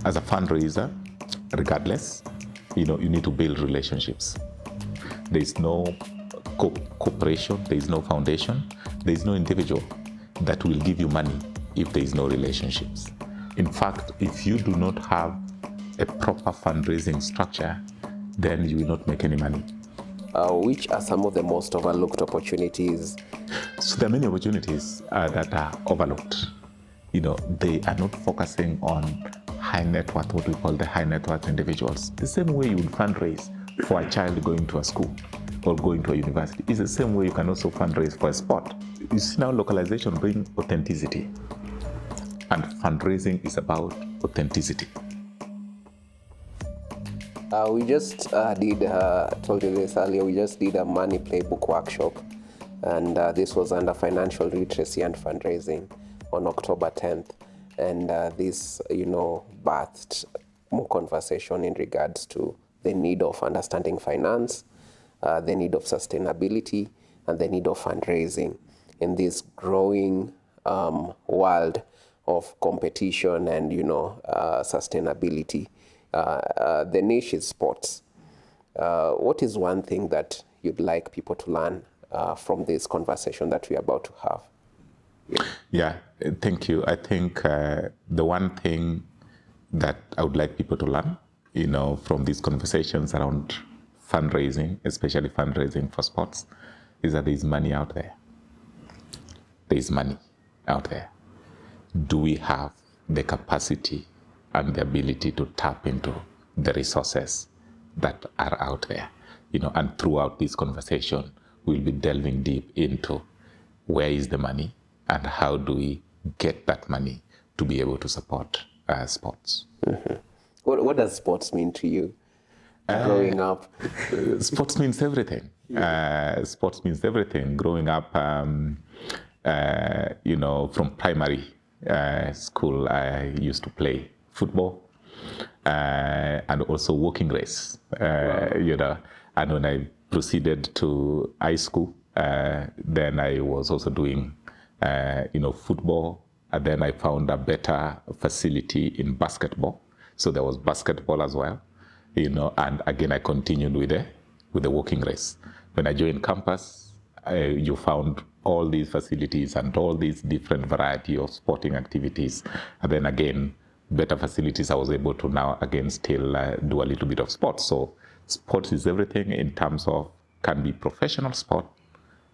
as a fundraiser, regardless, you need to build relationships. There is no corporation, there is no foundation, there is no individual that will give you money if there is no relationships. In fact, if you do not have a proper fundraising structure, then you will not make any money. Which are some of the most overlooked opportunities? So there are many opportunities that are overlooked. They are not focusing on high net worth, what we call the high net worth individuals. The same way you would fundraise for a child going to a school or going to a university is the same way you can also fundraise for a sport. You see, now localization brings authenticity, and fundraising is about authenticity. We just told you this earlier, we just did a Money Playbook Workshop, and this was under financial literacy and fundraising on October 10th. And this, birthed more conversation in regards to the need of understanding finance, the need of sustainability, and the need of fundraising in this growing world of competition and, sustainability. The niche is sports. What is one thing that you'd like people to learn from this conversation that we're about to have? Yeah, thank you. I think the one thing that I would like people to learn, from these conversations around fundraising, especially fundraising for sports, is that there is money out there. There is money out there. Do we have the capacity and the ability to tap into the resources that are out there? And throughout this conversation, we'll be delving deep into where is the money and how do we get that money to be able to support sports. Mm-hmm. What does sports mean to you growing up? Sports means everything. Sports means everything. Growing up, from primary school, I used to play football and also walking race. Wow. And when I proceeded to high school, then I was also doing football, and then I found a better facility in basketball. So there was basketball as well, and again, I continued with the walking race. When I joined campus, you found all these facilities and all these different variety of sporting activities. And then again, better facilities, I was able to now again still do a little bit of sports. So sports is everything in terms of can be professional sport,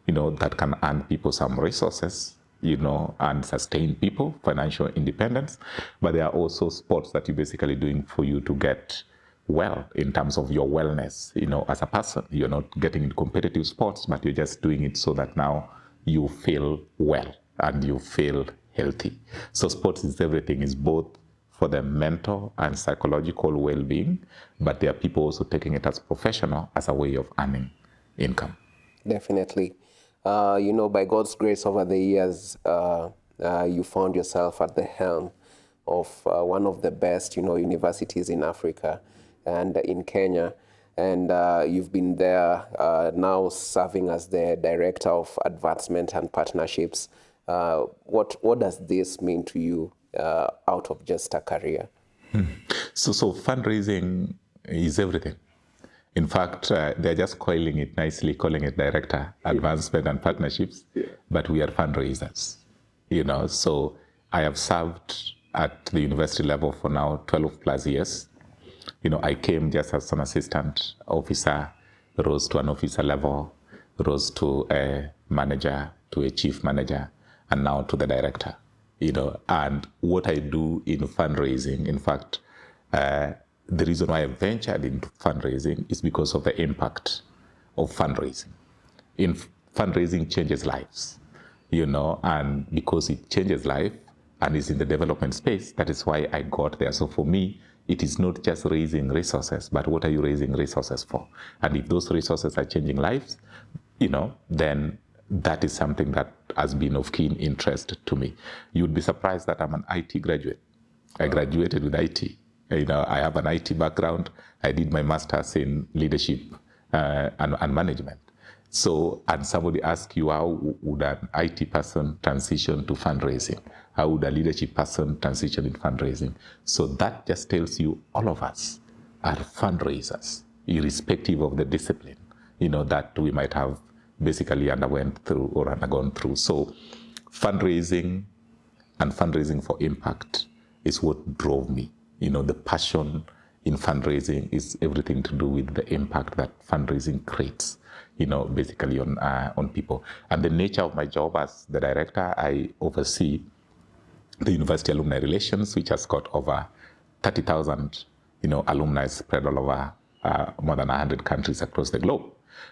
that can earn people some resources, and sustain people, financial independence. But there are also sports that you're basically doing for you to get well in terms of your wellness, as a person. You're not getting into competitive sports, but you're just doing it so that now you feel well and you feel healthy. So sports is everything, is both for the mental and psychological well-being, but there are people also taking it as professional, as a way of earning income. Definitely. By God's grace over the years, you found yourself at the helm of one of the best, universities in Africa and in Kenya. And you've been there now serving as the Director of Advancement and Partnerships. What does this mean to you out of just a career? So fundraising is everything. In fact, they're just calling it Director, Advancement and Partnerships, but we are fundraisers, So I have served at the university level for now 12 plus years. I came just as an assistant officer, rose to an officer level, rose to a manager, to a chief manager, and now to the director, And what I do in fundraising, in fact, the reason why I ventured into fundraising is because of the impact of fundraising. Fundraising changes lives, and because it changes life and is in the development space, that is why I got there. So for me, it is not just raising resources, but what are you raising resources for? And if those resources are changing lives, then that is something that has been of keen interest to me. You'd be surprised that I'm an IT graduate. I graduated with IT. I have an IT background. I did my master's in leadership and management. So, and somebody asks you, how would an IT person transition to fundraising? How would a leadership person transition in fundraising? So that just tells you all of us are fundraisers, irrespective of the discipline, that we might have basically undergone through. So fundraising and fundraising for impact is what drove me. The passion in fundraising is everything to do with the impact that fundraising creates, basically on people. And the nature of my job as the director, I oversee the University Alumni Relations, which has got over 30,000, alumni spread all over more than 100 countries across the globe.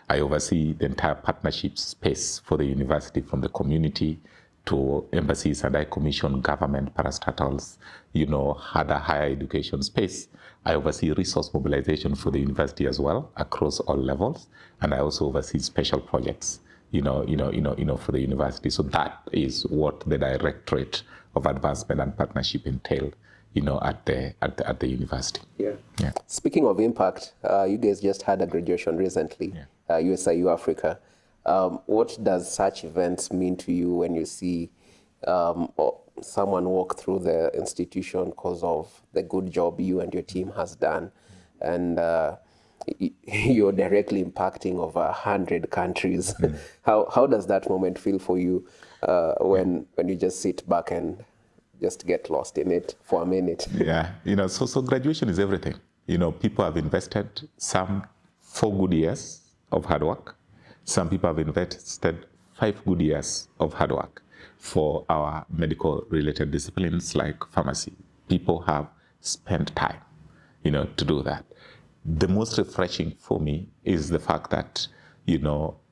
I oversee the entire partnership space for the university, from the community to embassies, and I commission government parastatals, had a higher education space. I oversee resource mobilization for the university as well, across all levels, and I also oversee special projects, for the university. So that is what the Directorate of Advancement and Partnership entailed, at the university. Yeah. Speaking of impact, you guys just had a graduation recently, USIU-Africa. What does such events mean to you when you see someone walk through the institution because of the good job you and your team has done, and you're directly impacting over 100 countries? How does that moment feel for you when you just sit back and just get lost in it for a minute? So graduation is everything. People have invested some 4 good years of hard work. Some people have invested 5 good years of hard work for our medical-related disciplines like pharmacy. People have spent time, to do that. The most refreshing for me is the fact that,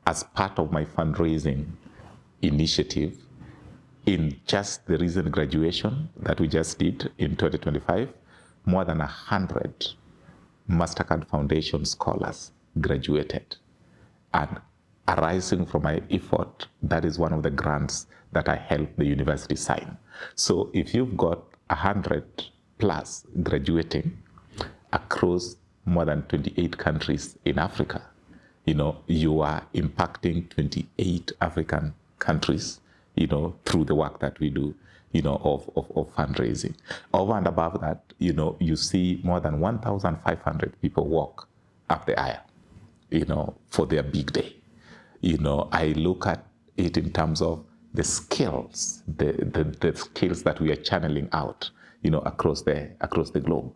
as part of my fundraising initiative, in just the recent graduation that we just did in 2025, more than 100 MasterCard Foundation scholars graduated. And arising from my effort, that is one of the grants that I helped the university sign. So if you've got 100 plus graduating across more than 28 countries in Africa, you are impacting 28 African countries, through the work that we do, of fundraising. Over and above that, you see more than 1,500 people walk up the aisle, for their big day. I look at it in terms of the skills, the skills that we are channeling out, across the globe,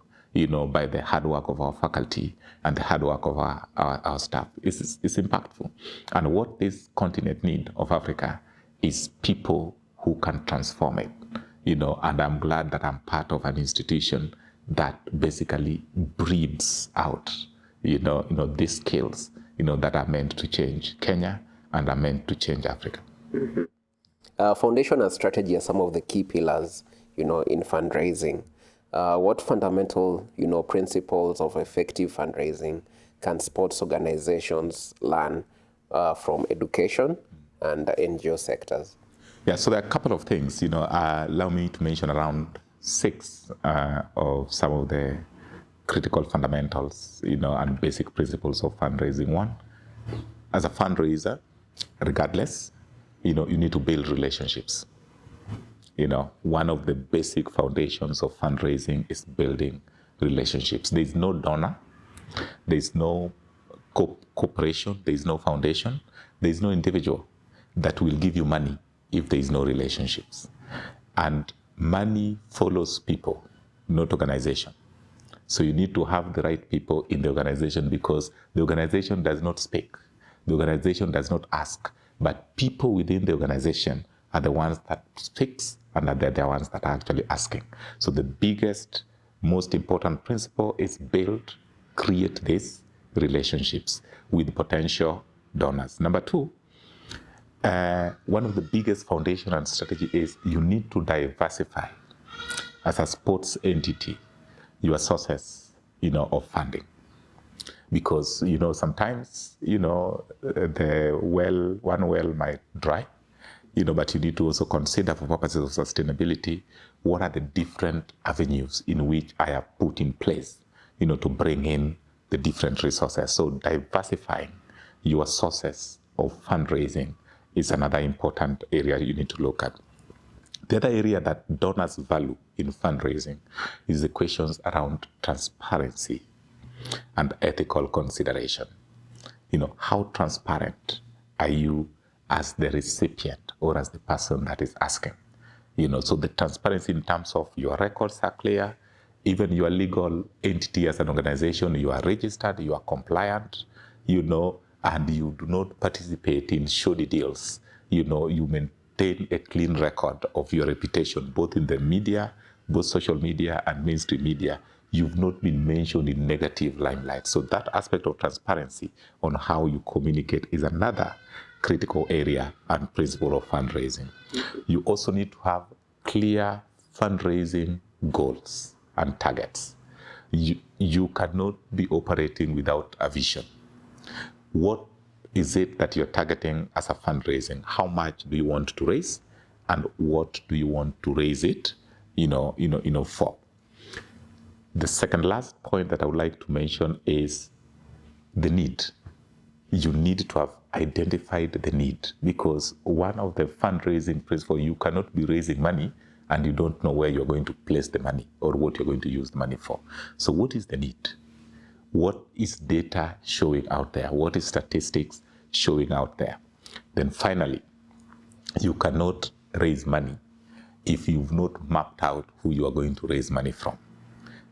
by the hard work of our faculty and the hard work of our staff. It's impactful. And what this continent needs of Africa is people who can transform it, and I'm glad that I'm part of an institution that basically breeds out, these skills, that are meant to change Kenya and are meant to change Africa. Foundation and strategy are some of the key pillars, in fundraising. What fundamental, principles of effective fundraising can sports organizations learn from education and NGO sectors? So there are a couple of things, allow me to mention around 6 of some of the critical fundamentals, and basic principles of fundraising. One, as a fundraiser, regardless, you need to build relationships. One of the basic foundations of fundraising is building relationships. There's no donor, there's no corporation, there's no foundation, there's no individual that will give you money if there is no relationships. And money follows people, not organization. So you need to have the right people in the organization, because the organization does not speak. The organization does not ask, but people within the organization are the ones that speaks, and they're the ones that are actually asking. So the biggest, most important principle is create these relationships with potential donors. Number 2, one of the biggest foundation and strategy is you need to diversify as a sports entity your sources, of funding. Because, sometimes, one well might dry, but you need to also consider, for purposes of sustainability, what are the different avenues in which I have put in place, to bring in the different resources. So diversifying your sources of fundraising is another important area you need to look at. The other area that donors value in fundraising is the questions around transparency and ethical consideration. How transparent are you as the recipient or as the person that is asking? So the transparency in terms of your records are clear, even your legal entity as an organization, you are registered, you are compliant, and you do not participate in shoddy deals. You maintain a clean record of your reputation, both in the media, both social media and mainstream media. You've not been mentioned in negative limelight. So that aspect of transparency on how you communicate is another critical area and principle of fundraising. You also need to have clear fundraising goals and targets. You cannot be operating without a vision. What is it that you're targeting as a fundraising? How much do you want to raise, and what do you want to raise it, for? The second last point that I would like to mention is the need. You need to have identified the need, because one of the fundraising principles, you cannot be raising money and you don't know where you're going to place the money or what you're going to use the money for. So what is the need? What is data showing out there? What is statistics showing out there? Then finally, you cannot raise money if you've not mapped out who you are going to raise money from.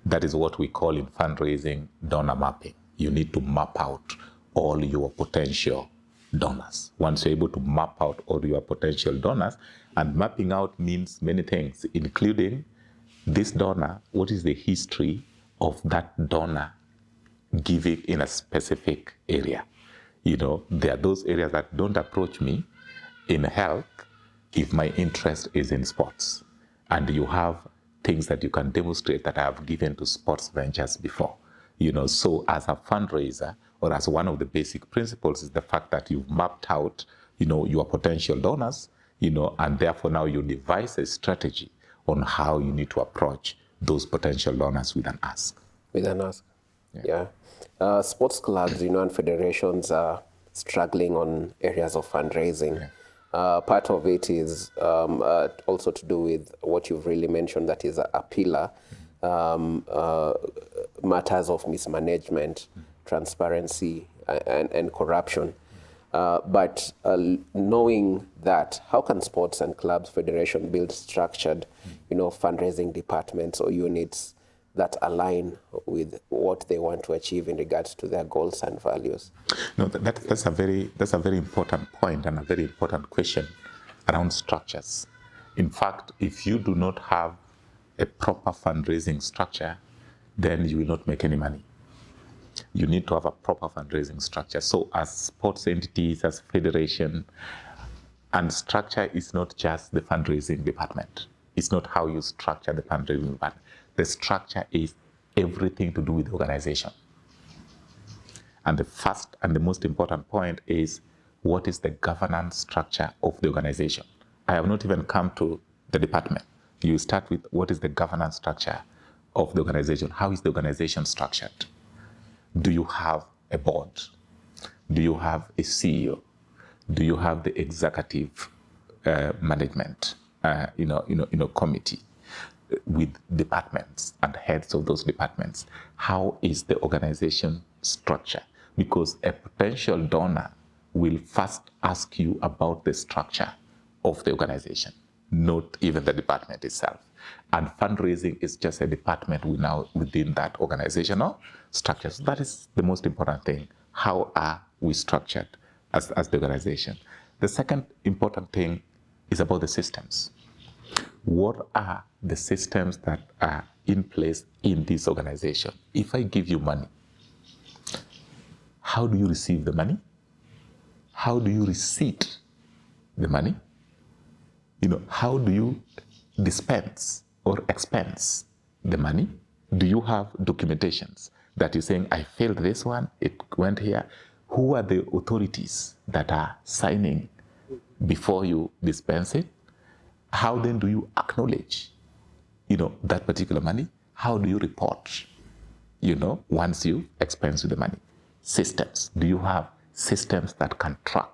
That is what we call in fundraising donor mapping. You need to map out all your potential donors. Once you're able to map out all your potential donors, and mapping out means many things, including this donor, what is the history of that donor giving in a specific area. There are those areas that don't approach me in health if my interest is in sports. And you have things that you can demonstrate that I have given to sports ventures before. So as a fundraiser, or as one of the basic principles, is the fact that you've mapped out, your potential donors, and therefore now you devise a strategy on how you need to approach those potential donors with an ask. With an ask. Yeah. Sports clubs, and federations are struggling on areas of fundraising. Yeah. Part of it is also to do with what you've really mentioned, that is a pillar, matters of mismanagement, transparency, and corruption. But knowing that, how can sports and clubs federation build structured, fundraising departments or units that align with what they want to achieve in regards to their goals and values? No, that's a very important point and a very important question around structures. In fact, if you do not have a proper fundraising structure, then you will not make any money. You need to have a proper fundraising structure. So as sports entities, as federation, and structure is not just the fundraising department. It's not how you structure the fundraising department. The structure is everything to do with the organization. And the first and the most important point is, what is the governance structure of the organization? I have not even come to the department. You start with, what is the governance structure of the organization? How is the organization structured? Do you have a board? Do you have a CEO? Do you have the executive management, committee with departments and heads of those departments? How is the organization structured? Because a potential donor will first ask you about the structure of the organization, not even the department itself. And fundraising is just a department within that organizational structure. So that is the most important thing. How are we structured as the organization? The second important thing is about the systems. What are the systems that are in place in this organization? If I give you money, how do you receive the money? How do you receipt the money? How do you dispense or expense the money? Do you have documentations that you're saying, I failed this one, it went here? Who are the authorities that are signing before you dispense it? How then do you acknowledge, that particular money? How do you report, once you expense the money? Systems. Do you have systems that can track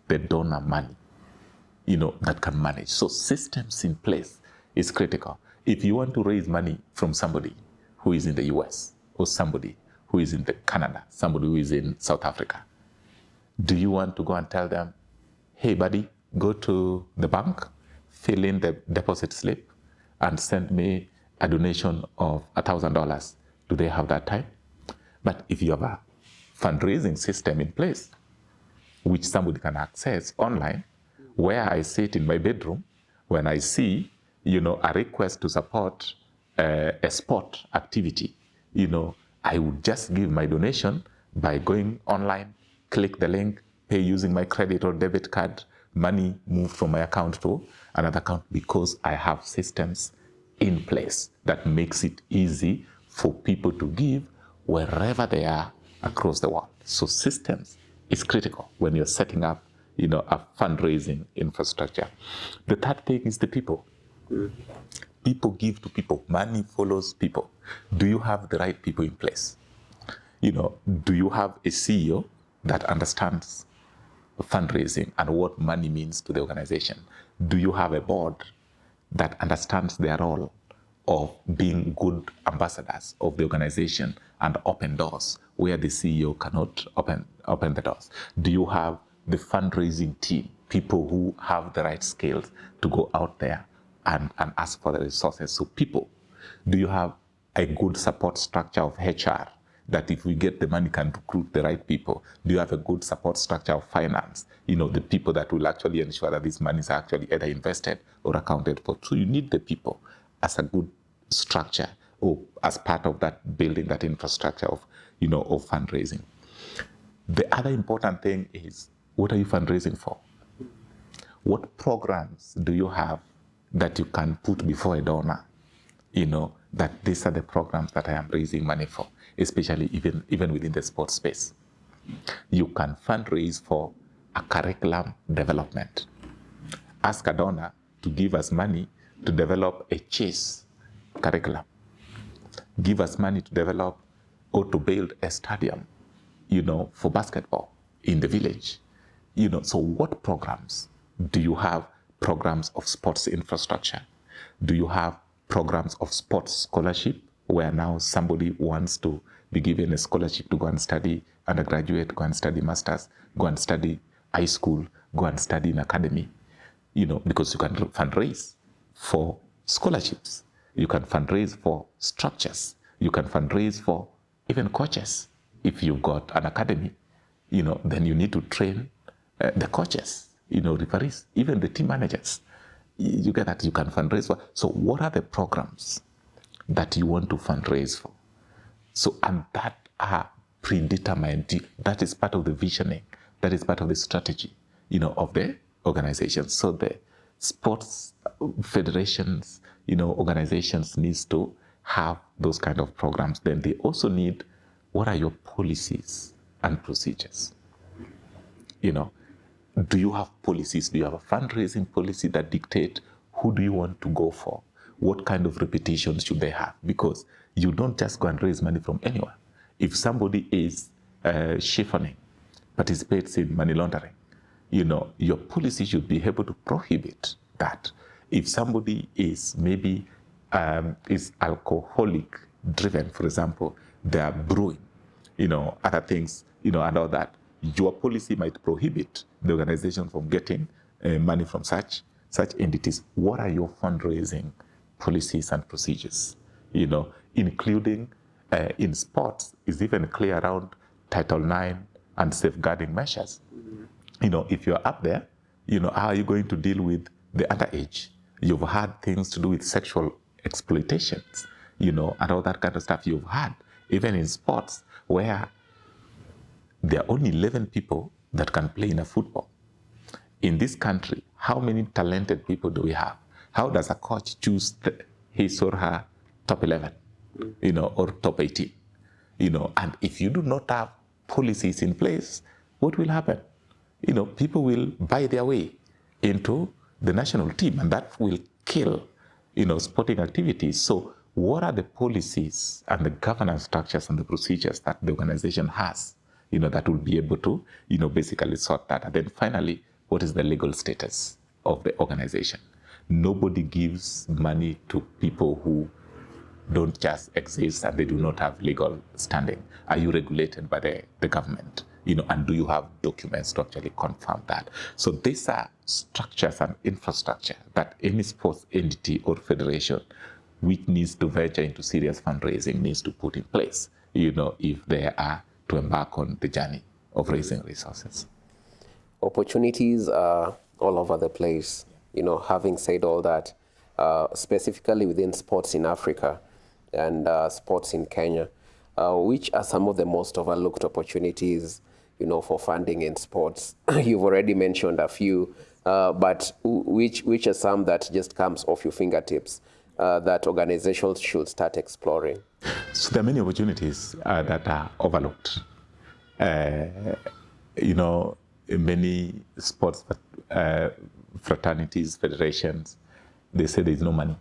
the donor money? that can manage. So systems in place is critical. If you want to raise money from somebody who is in the US or somebody who is in Canada, somebody who is in South Africa, do you want to go and tell them, hey, buddy, go to the bank, fill in the deposit slip, and send me a donation of $1,000? Do they have that time? But if you have a fundraising system in place, which somebody can access online, where I sit in my bedroom, when I see, a request to support a sport activity, I would just give my donation by going online, click the link, pay using my credit or debit card, money moved from my account to another account, because I have systems in place that makes it easy for people to give wherever they are across the world. So systems is critical when you're setting up, a fundraising infrastructure. The third thing is the people. People give to people. Money follows people. Do you have the right people in place? Do you have a CEO that understands fundraising and what money means to the organization? Do you have a board that understands their role of being good ambassadors of the organization and open doors where the CEO cannot open the doors? Do you have the fundraising team, people who have the right skills to go out there and ask for the resources? So people, do you have a good support structure of HR that if we get the money can recruit the right people? Do you have a good support structure of finance? The people that will actually ensure that these monies are actually either invested or accounted for. So you need the people as a good structure or as part of that building that infrastructure of fundraising. The other important thing is, what are you fundraising for? What programs do you have that you can put before a donor? That these are the programs that I am raising money for, especially even within the sports space. You can fundraise for a curriculum development. Ask a donor to give us money to develop a chess curriculum. Give us money to develop or to build a stadium, for basketball in the village. So what programs? Do you have programs of sports infrastructure? Do you have programs of sports scholarship, where now somebody wants to be given a scholarship to go and study undergraduate, go and study masters, go and study high school, go and study in academy? Because you can fundraise for scholarships. You can fundraise for structures. You can fundraise for even coaches. If you've got an academy, then you need to train the coaches, referees, even the team managers. You get that, you can fundraise for. So what are the programs that you want to fundraise for? So, and that are predetermined. That is part of the visioning. That is part of the strategy, of the organization. So the sports federations, organizations needs to have those kind of programs. Then they also need, what are your policies and procedures? Do you have policies? Do you have a fundraising policy that dictate who do you want to go for? What kind of reputation should they have? Because you don't just go and raise money from anyone. If somebody is chiffoning, participates in money laundering, your policy should be able to prohibit that. If somebody is maybe is alcoholic driven, for example, they are brewing, other things, and all that, your policy might prohibit the organization from getting money from such entities. What are your fundraising policies and procedures? Including in sports, is even clear around Title IX and safeguarding measures. If you're up there, how are you going to deal with the underage? You've had things to do with sexual exploitations, and all that kind of stuff you've had, even in sports, where there are only 11 people that can play in a football. In this country, how many talented people do we have? How does a coach choose his or her top 11, or top 18? And if you do not have policies in place, what will happen? People will buy their way into the national team, and that will kill, sporting activities. So what are the policies and the governance structures and the procedures that the organization has, that will be able to, basically sort that? And then finally, what is the legal status of the organization. Nobody gives money to people who don't just exist and they do not have legal standing. Are you regulated by the government? And do you have documents to actually confirm that? So these are structures and infrastructure that any sports entity or federation which needs to venture into serious fundraising needs to put in place, if they are to embark on the journey of raising resources. Opportunities are all over the place. Having said all that, specifically within sports in Africa and sports in Kenya, which are some of the most overlooked opportunities, for funding in sports? You've already mentioned a few, but which are some that just comes off your fingertips that organizations should start exploring? So there are many opportunities that are overlooked. Many sports fraternities, federations, they say there's no money.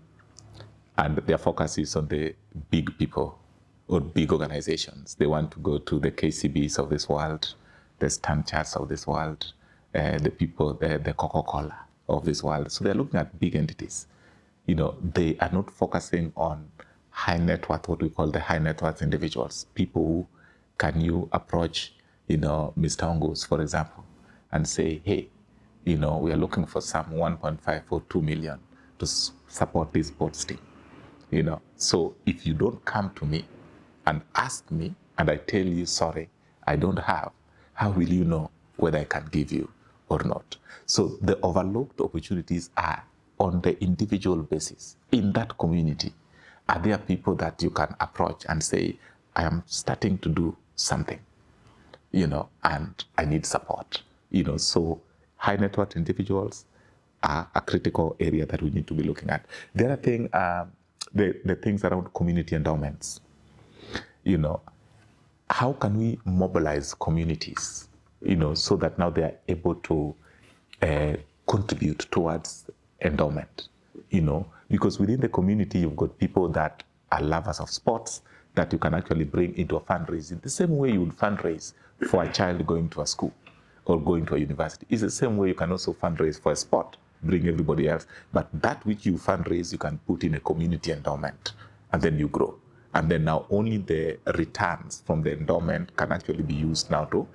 And their focus is on the big people or big organizations. They want to go to the KCBs of this world, the Stan Charts of this world, the people, the Coca-Cola of this world. So they're looking at big entities. They are not focusing on high net worth, what we call the high net worth individuals. People who can you approach, Mr. Ongus, for example, and say, hey, we are looking for some 1.5 or 2 million to support this sports team. So if you don't come to me and ask me and I tell you, sorry, I don't have, how will you know whether I can give you or not? So the overlooked opportunities are on the individual basis. In that community, are there people that you can approach and say, I am starting to do something, and I need support, so high net worth individuals are a critical area that we need to be looking at. The other thing, the things around community endowments. How can we mobilize communities, so that now they are able to contribute towards endowment, because within the community, you've got people that are lovers of sports that you can actually bring into a fundraising. The same way you would fundraise for a child going to a school or going to a university. It's the same way you can also fundraise for a sport, bring everybody else. But that which you fundraise, you can put in a community endowment, and then you grow. And then now only the returns from the endowment can actually be used now to,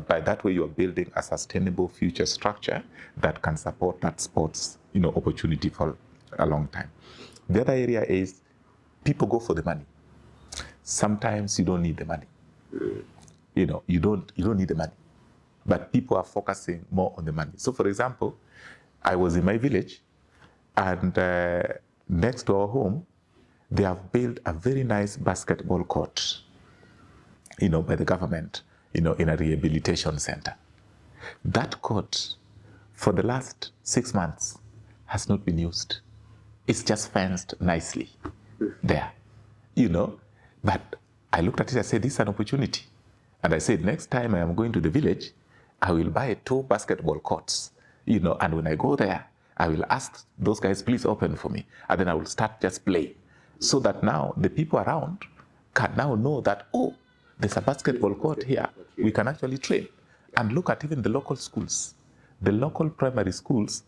by that way you are building a sustainable future structure that can support that sports, opportunity for a long time. The other area is people go for the money. Sometimes you don't need the money. You don't need the money. But people are focusing more on the money. So for example, I was in my village and next to our home, they have built a very nice basketball court, by the government, in a rehabilitation center. That court, for the last 6 months, has not been used. It's just fenced nicely there, But I looked at it, I said, this is an opportunity. And I said, next time I am going to the village, I will buy 2 basketball courts, and when I go there, I will ask those guys, please open for me. And then I will start just playing. So that now the people around can now know that, oh, there's a basketball court here. We can actually train. And look at even the local schools. The local primary schools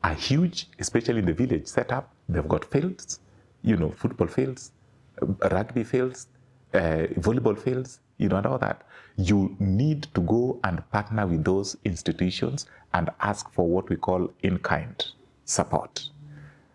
are huge, especially in the village setup. They've got fields, football fields, rugby fields, volleyball fields, and all that. You need to go and partner with those institutions and ask for what we call in-kind support,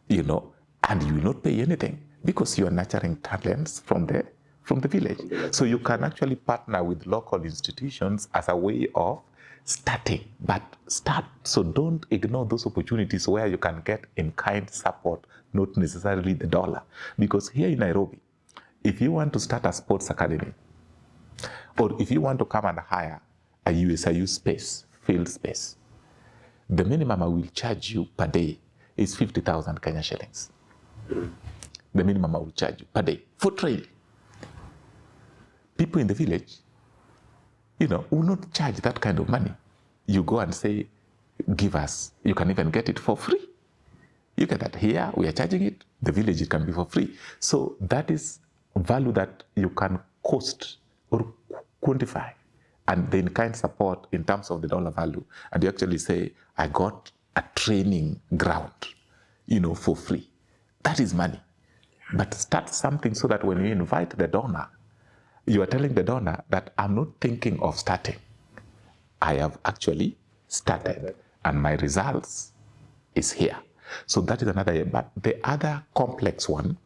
and you will not pay anything because you are nurturing talents from the village. So you can actually partner with local institutions as a way of starting, but start. So don't ignore those opportunities where you can get in-kind support, not necessarily the dollar. Because here in Nairobi, if you want to start a sports academy, or if you want to come and hire a USIU space, field space, the minimum I will charge you per day is 50,000 Kenya shillings. The minimum I will charge you per day for training. People in the village, will not charge that kind of money. You go and say, give us, you can even get it for free. You get that here, we are charging it, the village it can be for free. So that is value that you can cost or quantify, and the in-kind support in terms of the dollar value. And you actually say, I got a training ground, for free. That is money. But start something so that when you invite the donor, you are telling the donor that I'm not thinking of starting. I have actually started, and my results is here. So that is another. But the other complex one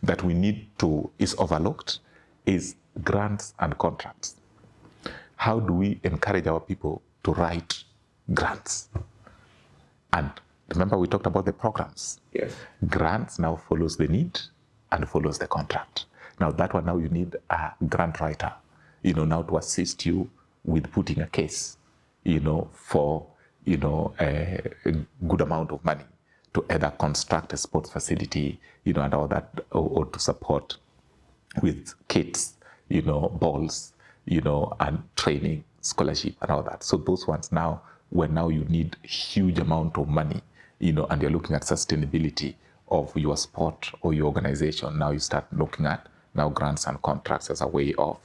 that we need to is overlooked is grants and contracts. How do we encourage our people to write grants? And remember, we talked about the programs. Yes. Grants now follows the need and follows the contract. Now that one, now you need a grant writer, now to assist you with putting a case, for, a good amount of money to either construct a sports facility, and all that, or to support with kits, balls, and training, scholarship, and all that. So those ones now, when now you need huge amount of money, and you're looking at sustainability of your sport or your organization, now you start looking at now grants and contracts as a way of,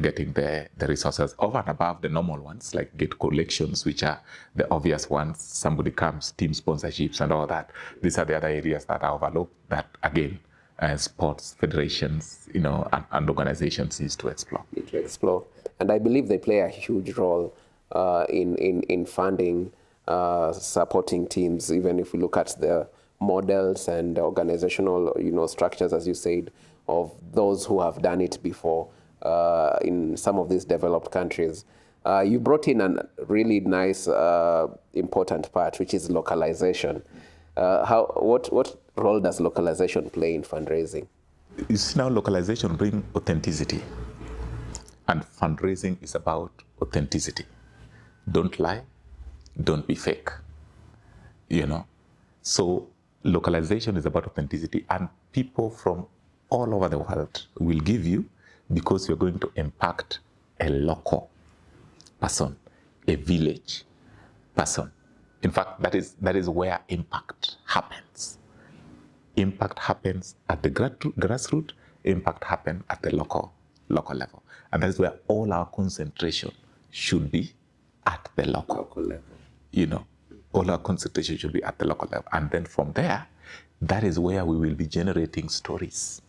getting the resources over and above the normal ones, like gate collections, which are the obvious ones. Somebody comes, team sponsorships and all that. These are the other areas that are overlooked that, again, sports federations, and organizations need to explore. And I believe they play a huge role in funding, supporting teams, even if we look at the models and organizational, structures, as you said, of those who have done it before in some of these developed countries. You brought in a really nice, important part, which is localization. What role does localization play in fundraising? You see, now localization brings authenticity, and fundraising is about authenticity. Don't lie, don't be fake, So localization is about authenticity, and people from all over the world will give you because you're going to impact a local person, a village person. In fact, that is where impact happens. Impact happens at the grassroots, impact happens at the local level. And that is where all our concentration should be, at the local level. All our concentration should be at the local level. And then from there, that is where we will be generating stories,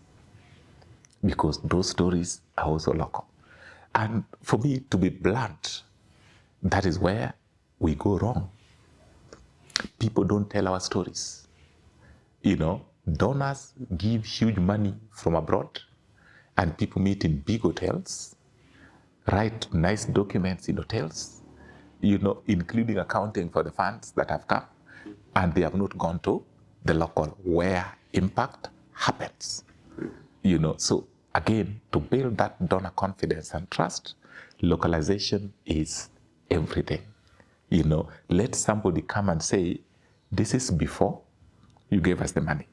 because those stories are also local. And for me, to be blunt, that is where we go wrong. People don't tell our stories. Donors give huge money from abroad, and people meet in big hotels, write nice documents in hotels, including accounting for the funds that have come, and they have not gone to the local where impact happens. So again, to build that donor confidence and trust, localization is everything. Let somebody come and say, this is before you gave us the money.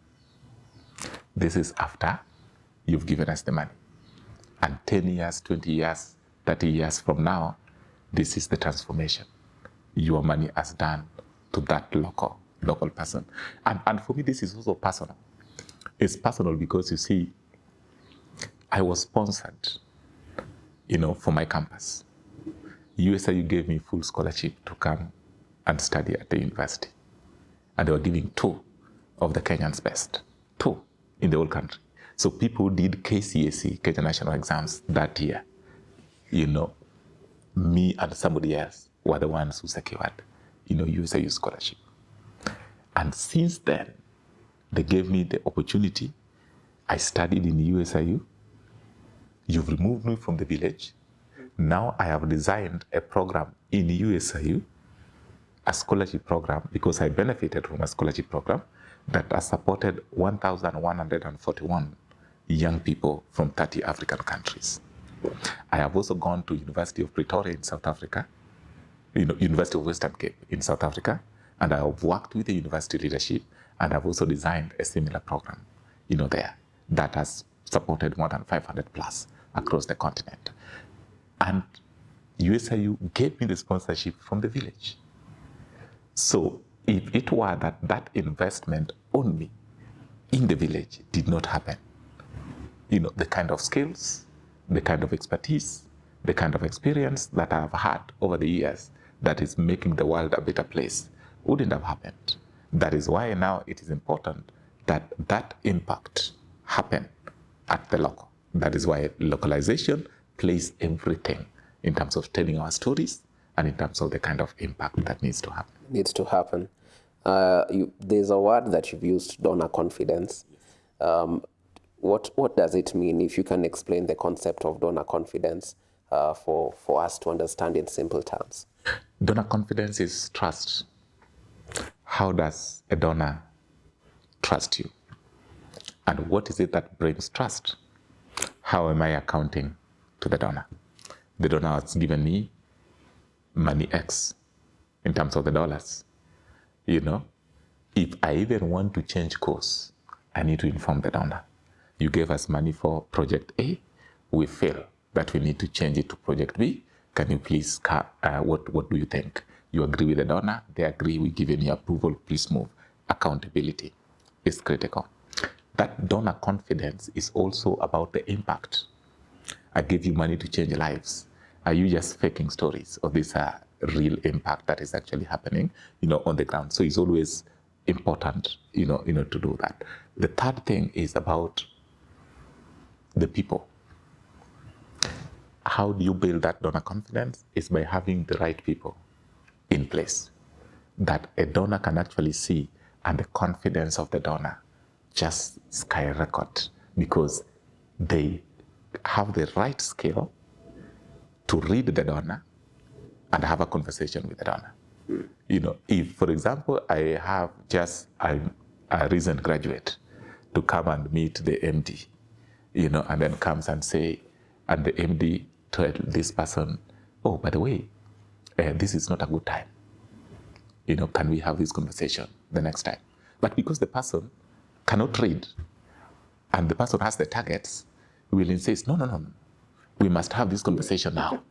This is after you've given us the money. And 10 years, 20 years, 30 years from now, this is the transformation your money has done to that local person. And for me, this is also personal. It's personal because, you see, I was sponsored, for my campus. USIU gave me full scholarship to come and study at the university. And they were giving 2 of the Kenyans' best. 2 in the whole country. So people did KCSE, Kenya National Exams, that year. Me and somebody else were the ones who secured, USIU scholarship. And since then, they gave me the opportunity. I studied in USIU. You've removed me from the village. Now I have designed a program in USIU, a scholarship program, because I benefited from a scholarship program that has supported 1,141 young people from 30 African countries. I have also gone to University of Pretoria in South Africa, University of Western Cape in South Africa, and I have worked with the university leadership, and I've also designed a similar program, there, that has supported more than 500 plus across the continent. And USIU gave me the sponsorship from the village. So if it were that investment only in the village did not happen, the kind of skills, the kind of expertise, the kind of experience that I've had over the years that is making the world a better place wouldn't have happened. That is why now it is important that that impact happen at the local. That is why localization plays everything in terms of telling our stories and in terms of the kind of impact that needs to happen. Needs to happen. There's a word that you've used, donor confidence. What does it mean? If you can explain the concept of donor confidence for us to understand in simple terms. Donor confidence is trust. How does a donor trust you? And what is it that brings trust? How am I accounting to the donor? The donor has given me money X in terms of the dollars. You know, if I even want to change course, I need to inform the donor. You gave us money for project A, we feel that we need to change it to project B. Can you please, what do you think? You agree with the donor, they agree, we give any approval, please move. Accountability is critical. That donor confidence is also about the impact. I give you money to change lives. Are you just faking stories, or this real impact that is actually happening, on the ground? So it's always important, to do that. The third thing is about the people. How do you build that donor confidence? Is by having the right people in place that a donor can actually see, and the confidence of the donor just skyrocket because they have the right skill to read the donor and have a conversation with the donor. If, for example, I have just a recent graduate to come and meet the MD, and then comes and say, and the MD told this person, oh, by the way, this is not a good time. Can we have this conversation the next time? But because the person cannot read and the person has the targets, will insist, no. We must have this conversation now.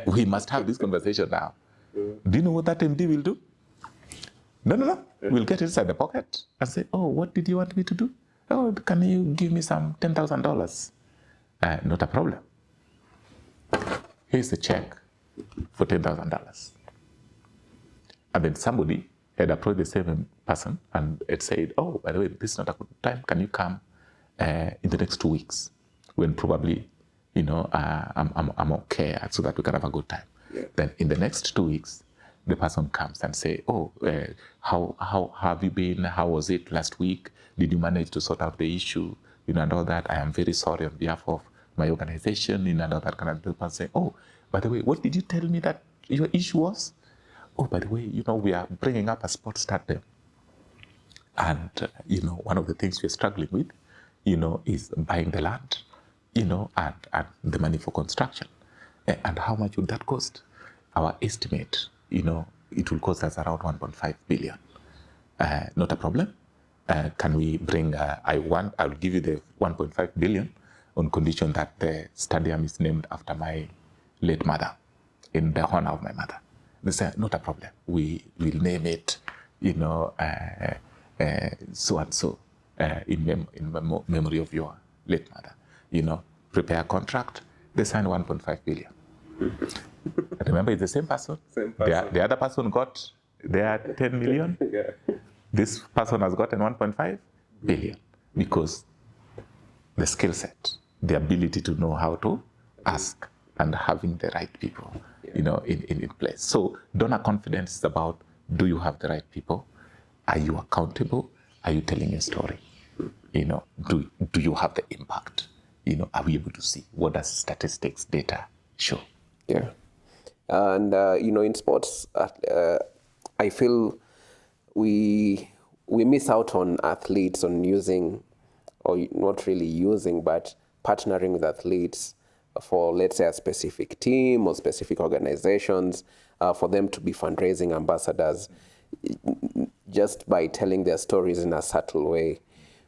We must have this conversation now. Do you know what that MD will do? No. We'll get inside the pocket and say, oh, what did you want me to do? Oh, can you give me some $10,000? Not a problem. Here's the check for $10,000. And then somebody had approached the same person and had said, oh, by the way, this is not a good time. Can you come in the next 2 weeks when probably, I'm okay, so that we can have a good time. Yeah. Then in the next 2 weeks, the person comes and say, oh, how have you been? How was it last week? Did you manage to sort out the issue? And all that. I am very sorry on behalf of my organization, and all that kind of. The person say, oh, by the way, what did you tell me that your issue was? Oh, by the way, we are bringing up a sports stadium. And, one of the things we're struggling with, is buying the land, and the money for construction. And how much would that cost? Our estimate, it will cost us around 1.5 billion. Not a problem. Can we bring, I'll give you the 1.5 billion on condition that the stadium is named after my late mother, in the honor of my mother. They say, not a problem. We will name it, so and so, in memory of your late mother. Prepare a contract. They sign 1.5 billion. Remember, it's the same person. The other person got their 10 million. Yeah. This person has gotten 1.5 billion because the skill set, the ability to know how to ask, and having the right people, in place. So donor confidence is about, do you have the right people? Are you accountable? Are you telling a story? Do you have the impact? Are we able to see? What does statistics, data show? Yeah. And, in sports, I feel we miss out on athletes on using, or not really using, but partnering with athletes for, let's say, a specific team or specific organizations, for them to be fundraising ambassadors, just by telling their stories in a subtle way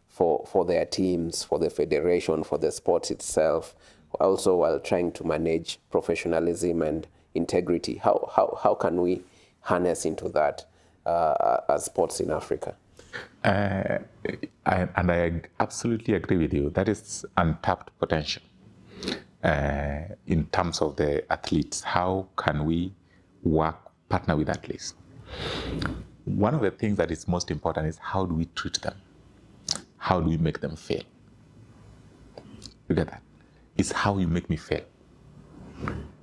for their teams, for the federation, for the sport itself, also while trying to manage professionalism and integrity. How can we harness into that as sports in Africa? I absolutely agree with you. That is untapped potential. In terms of the athletes, how can we partner with athletes? One of the things that is most important is how do we treat them? How do we make them feel? You get that? It's how you make me feel.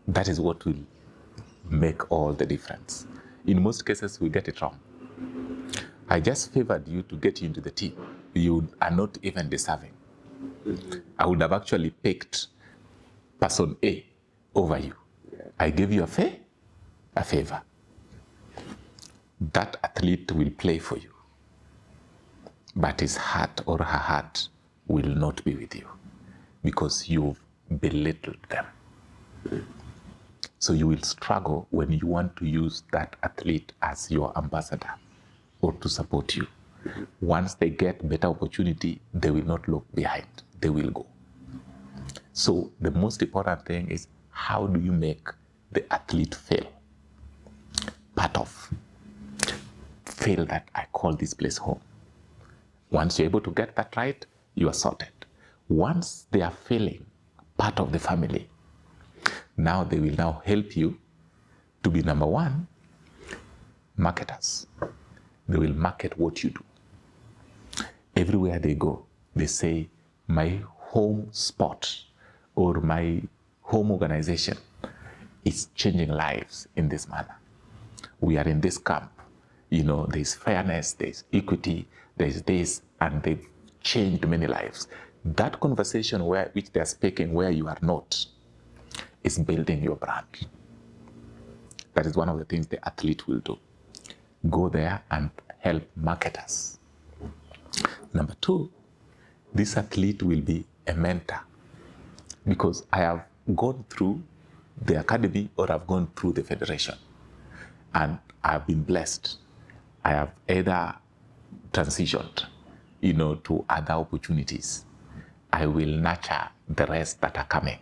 That is what will make all the difference. In most cases, we get it wrong. I just favored you to get you into the team. You are not even deserving. I would have actually picked person A over you. I gave you a favor. That athlete will play for you, but his heart or her heart will not be with you because you've belittled them. So you will struggle when you want to use that athlete as your ambassador or to support you. Once they get better opportunity, they will not look behind. They will go. So the most important thing is how do you make the athlete feel part of? Feel that I call this place home. Once you're able to get that right, you are sorted. Once they are feeling part of the family, now they will now help you to be number one, marketers. They will market what you do. Everywhere they go, they say, my home sport or my home organization is changing lives in this manner. We are in this camp. You know, there's fairness, there's equity, there's this, and they've changed many lives. That conversation which they're speaking where you are not is building your brand. That is one of the things the athlete will do. Go there and help marketers. Number two, this athlete will be a mentor because I have gone through the academy or I've gone through the federation and I've been blessed. I have either transitioned, to other opportunities. I will nurture the rest that are coming.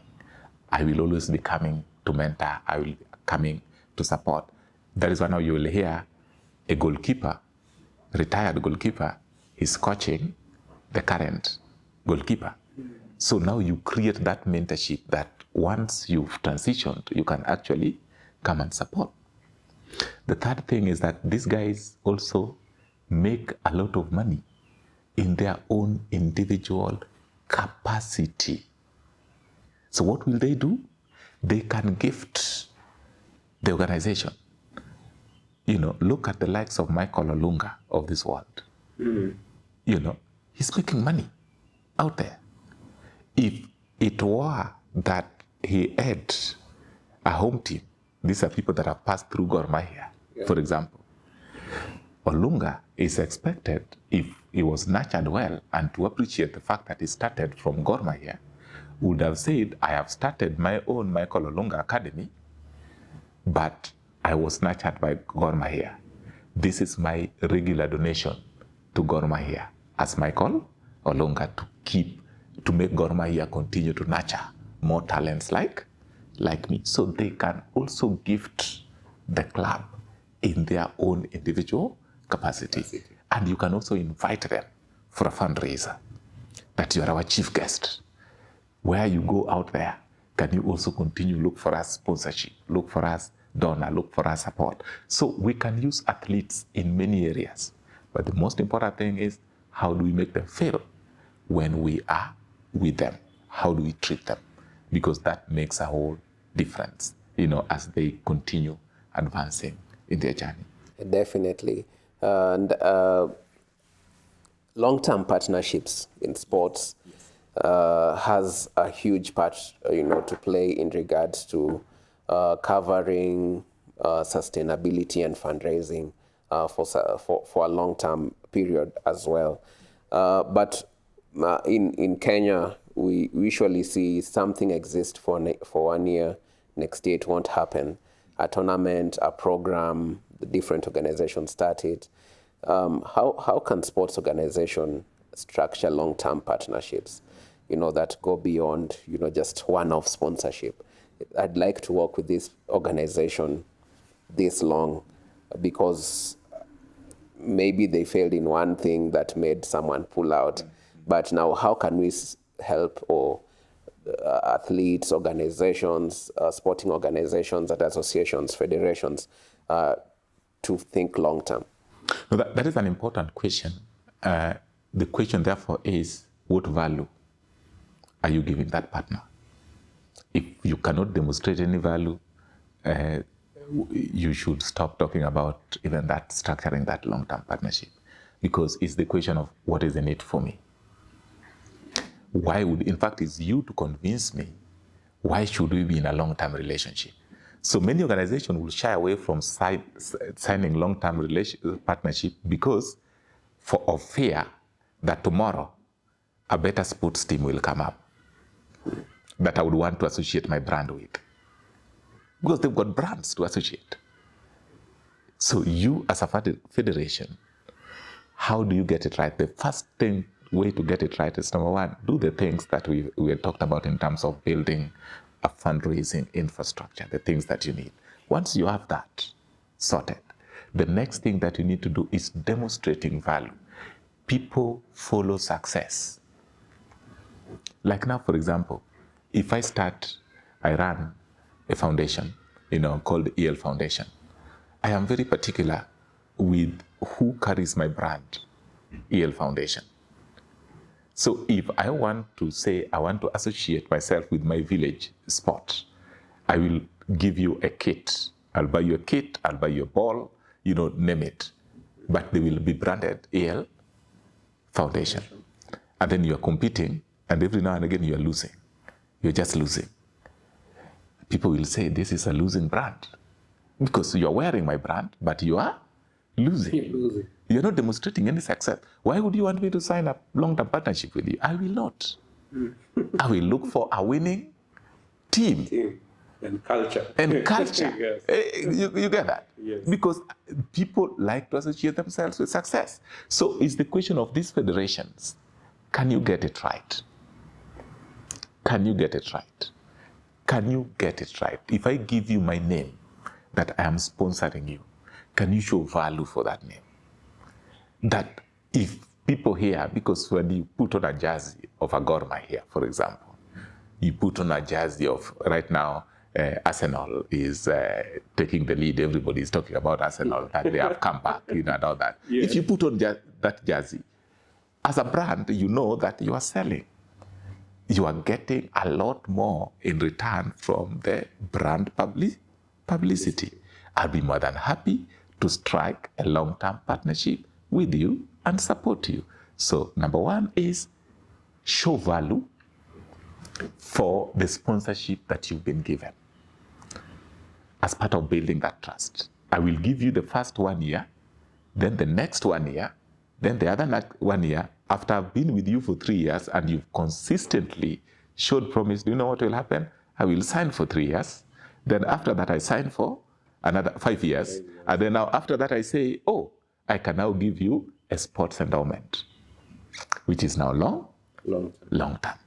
I will always be coming to mentor. I will be coming to support. That is why now you will hear a goalkeeper, retired goalkeeper, is coaching the current goalkeeper. So now you create that mentorship that once you've transitioned, you can actually come and support. The third thing is that these guys also make a lot of money in their own individual capacity. So what will they do? They can gift the organization. Look at the likes of Michael Olunga of this world. He's making money out there. If it were that he had a home team, these are people that have passed through Gor Mahia, for example. Olunga is expected, if he was nurtured well and to appreciate the fact that he started from Gor Mahia, would have said, I have started my own Michael Olunga Academy, but I was nurtured by Gor Mahia. This is my regular donation to Gor Mahia as Michael Olunga to make Gor Mahia continue to nurture more talents like me. So they can also gift the club in their own individual capacity. And you can also invite them for a fundraiser that you are our chief guest. Where you go out there, can you also continue look for us sponsorship, look for us donor, look for us support. So we can use athletes in many areas. But the most important thing is how do we make them feel when we are with them? How do we treat them? Because that makes a whole difference, as they continue advancing in their journey. Definitely. And long-term partnerships in sports has a huge part, to play in regards to covering sustainability and fundraising for a long-term period as well. But in Kenya, we usually see something exist for 1 year. Next year, it won't happen. A tournament, a program, the different organizations started. How can sports organization structure long-term partnerships, that go beyond, just one-off sponsorship? I'd like to work with this organization this long because maybe they failed in one thing that made someone pull out. But now how can we help athletes, organizations, sporting organizations, and associations, federations, to to think long term? No, that is an important question. The question, therefore, is what value are you giving that partner? If you cannot demonstrate any value, you should stop talking about even that structuring that long-term partnership, because it's the question of what is in it for me. Why would, in fact, it's you to convince me, why should we be in a long-term relationship? So many organizations will shy away from signing long-term partnership because of fear that tomorrow a better sports team will come up that I would want to associate my brand with, because they've got brands to associate. So you, as a federation, how do you get it right? The first way to get it right is, number one, do the things that we had talked about in terms of building a fundraising infrastructure, the things that you need. Once you have that sorted, the next thing that you need to do is demonstrating value. People follow success. Like now, for example, if I run a foundation, called EL Foundation. I am very particular with who carries my brand, EL Foundation. So if I want to say I want to associate myself with my village sport, I will give you a kit. I'll buy you a kit, I'll buy you a ball, name it. But they will be branded EL Foundation. And then you're competing, and every now and again you're losing. You're just losing. People will say this is a losing brand because you're wearing my brand, but you are losing. You're not demonstrating any success. Why would you want me to sign a long-term partnership with you? I will not. I will look for a winning team. And culture. Yes. You get that? Yes. Because people like to associate themselves with success. So it's the question of these federations. Can you get it right? Can you get it right? Can you get it right? If I give you my name, that I am sponsoring you, can you show value for that name? That if people here, because when you put on a jersey of a Gor Mahia, for example, you put on a jersey of, right now, Arsenal is taking the lead. Everybody is talking about Arsenal, that they have come back, and all that. Yeah. If you put on that jersey, as a brand, you know that you are selling. You are getting a lot more in return from the brand publicity. I'll be more than happy to strike a long-term partnership with you and support you. So number one is show value for the sponsorship that you've been given as part of building that trust. I will give you the first 1 year, then the next 1 year, then the other 1 year. After I've been with you for 3 years and you've consistently showed promise, do you know what will happen? I will sign for 3 years. Then after that, I sign for another 5 years. And then now after that, I say, I can now give you a sports endowment, which is now long term.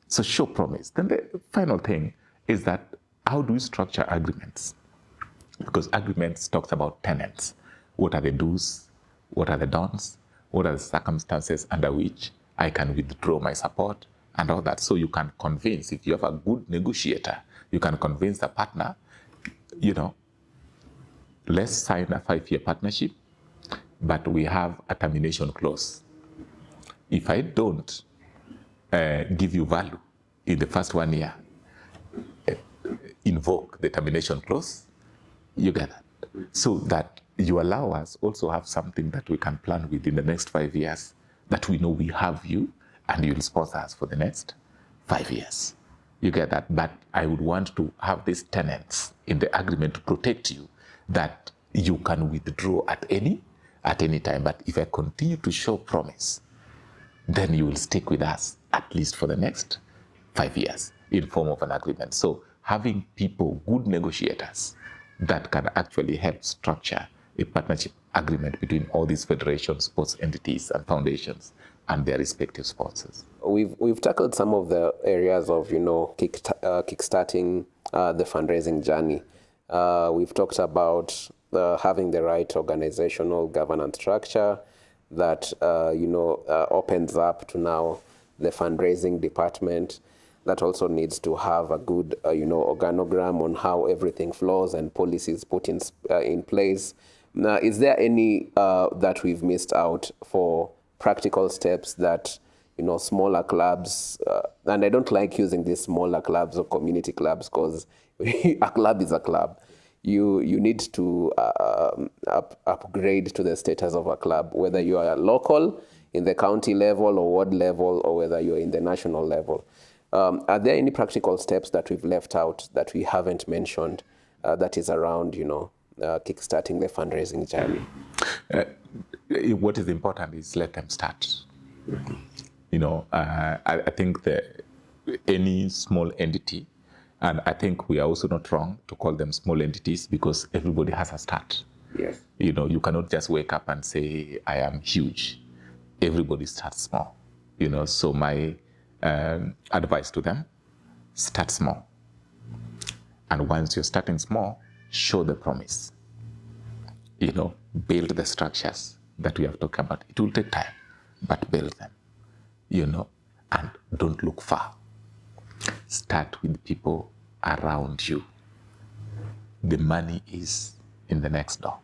So show promise. Then the final thing is that how do we structure agreements? Because agreements talks about tenets. What are the do's? What are the don'ts? What are the circumstances under which I can withdraw my support and all that? So you can convince, if you have a good negotiator, you can convince the partner, let's sign a 5-year partnership, but we have a termination clause. If I don't give you value in the first 1 year, invoke the termination clause, you get that. So that you allow us also have something that we can plan with in the next 5 years, that we know we have you and you'll sponsor us for the next 5 years. You get that? But I would want to have these tenets in the agreement to protect you, that you can withdraw at any time. But if I continue to show promise, then you will stick with us at least for the next 5 years in form of an agreement. So having people, good negotiators, that can actually help structure a partnership agreement between all these federations, sports entities, and foundations, and their respective sponsors. We've tackled some of the areas of kickstarting the fundraising journey. We've talked about having the right organizational governance structure that opens up to now the fundraising department. That also needs to have a good organogram on how everything flows and policies put in place Now, is there any that we've missed out for practical steps that, smaller clubs, and I don't like using these smaller clubs or community clubs because a club is a club. You need to upgrade to the status of a club, whether you are local, in the county level or ward level, or whether you're in the national level. Are there any practical steps that we've left out that we haven't mentioned that is around, kickstarting the fundraising journey? What is important is let them start. I think that any small entity, and I think we are also not wrong to call them small entities because everybody has a start. Yes. You cannot just wake up and say, I am huge. Everybody starts small. So my advice to them, start small. And once you're starting small, show the promise. Build the structures that we have talked about. It will take time, but build them, and don't look far. Start with people around you. The money is in the next door.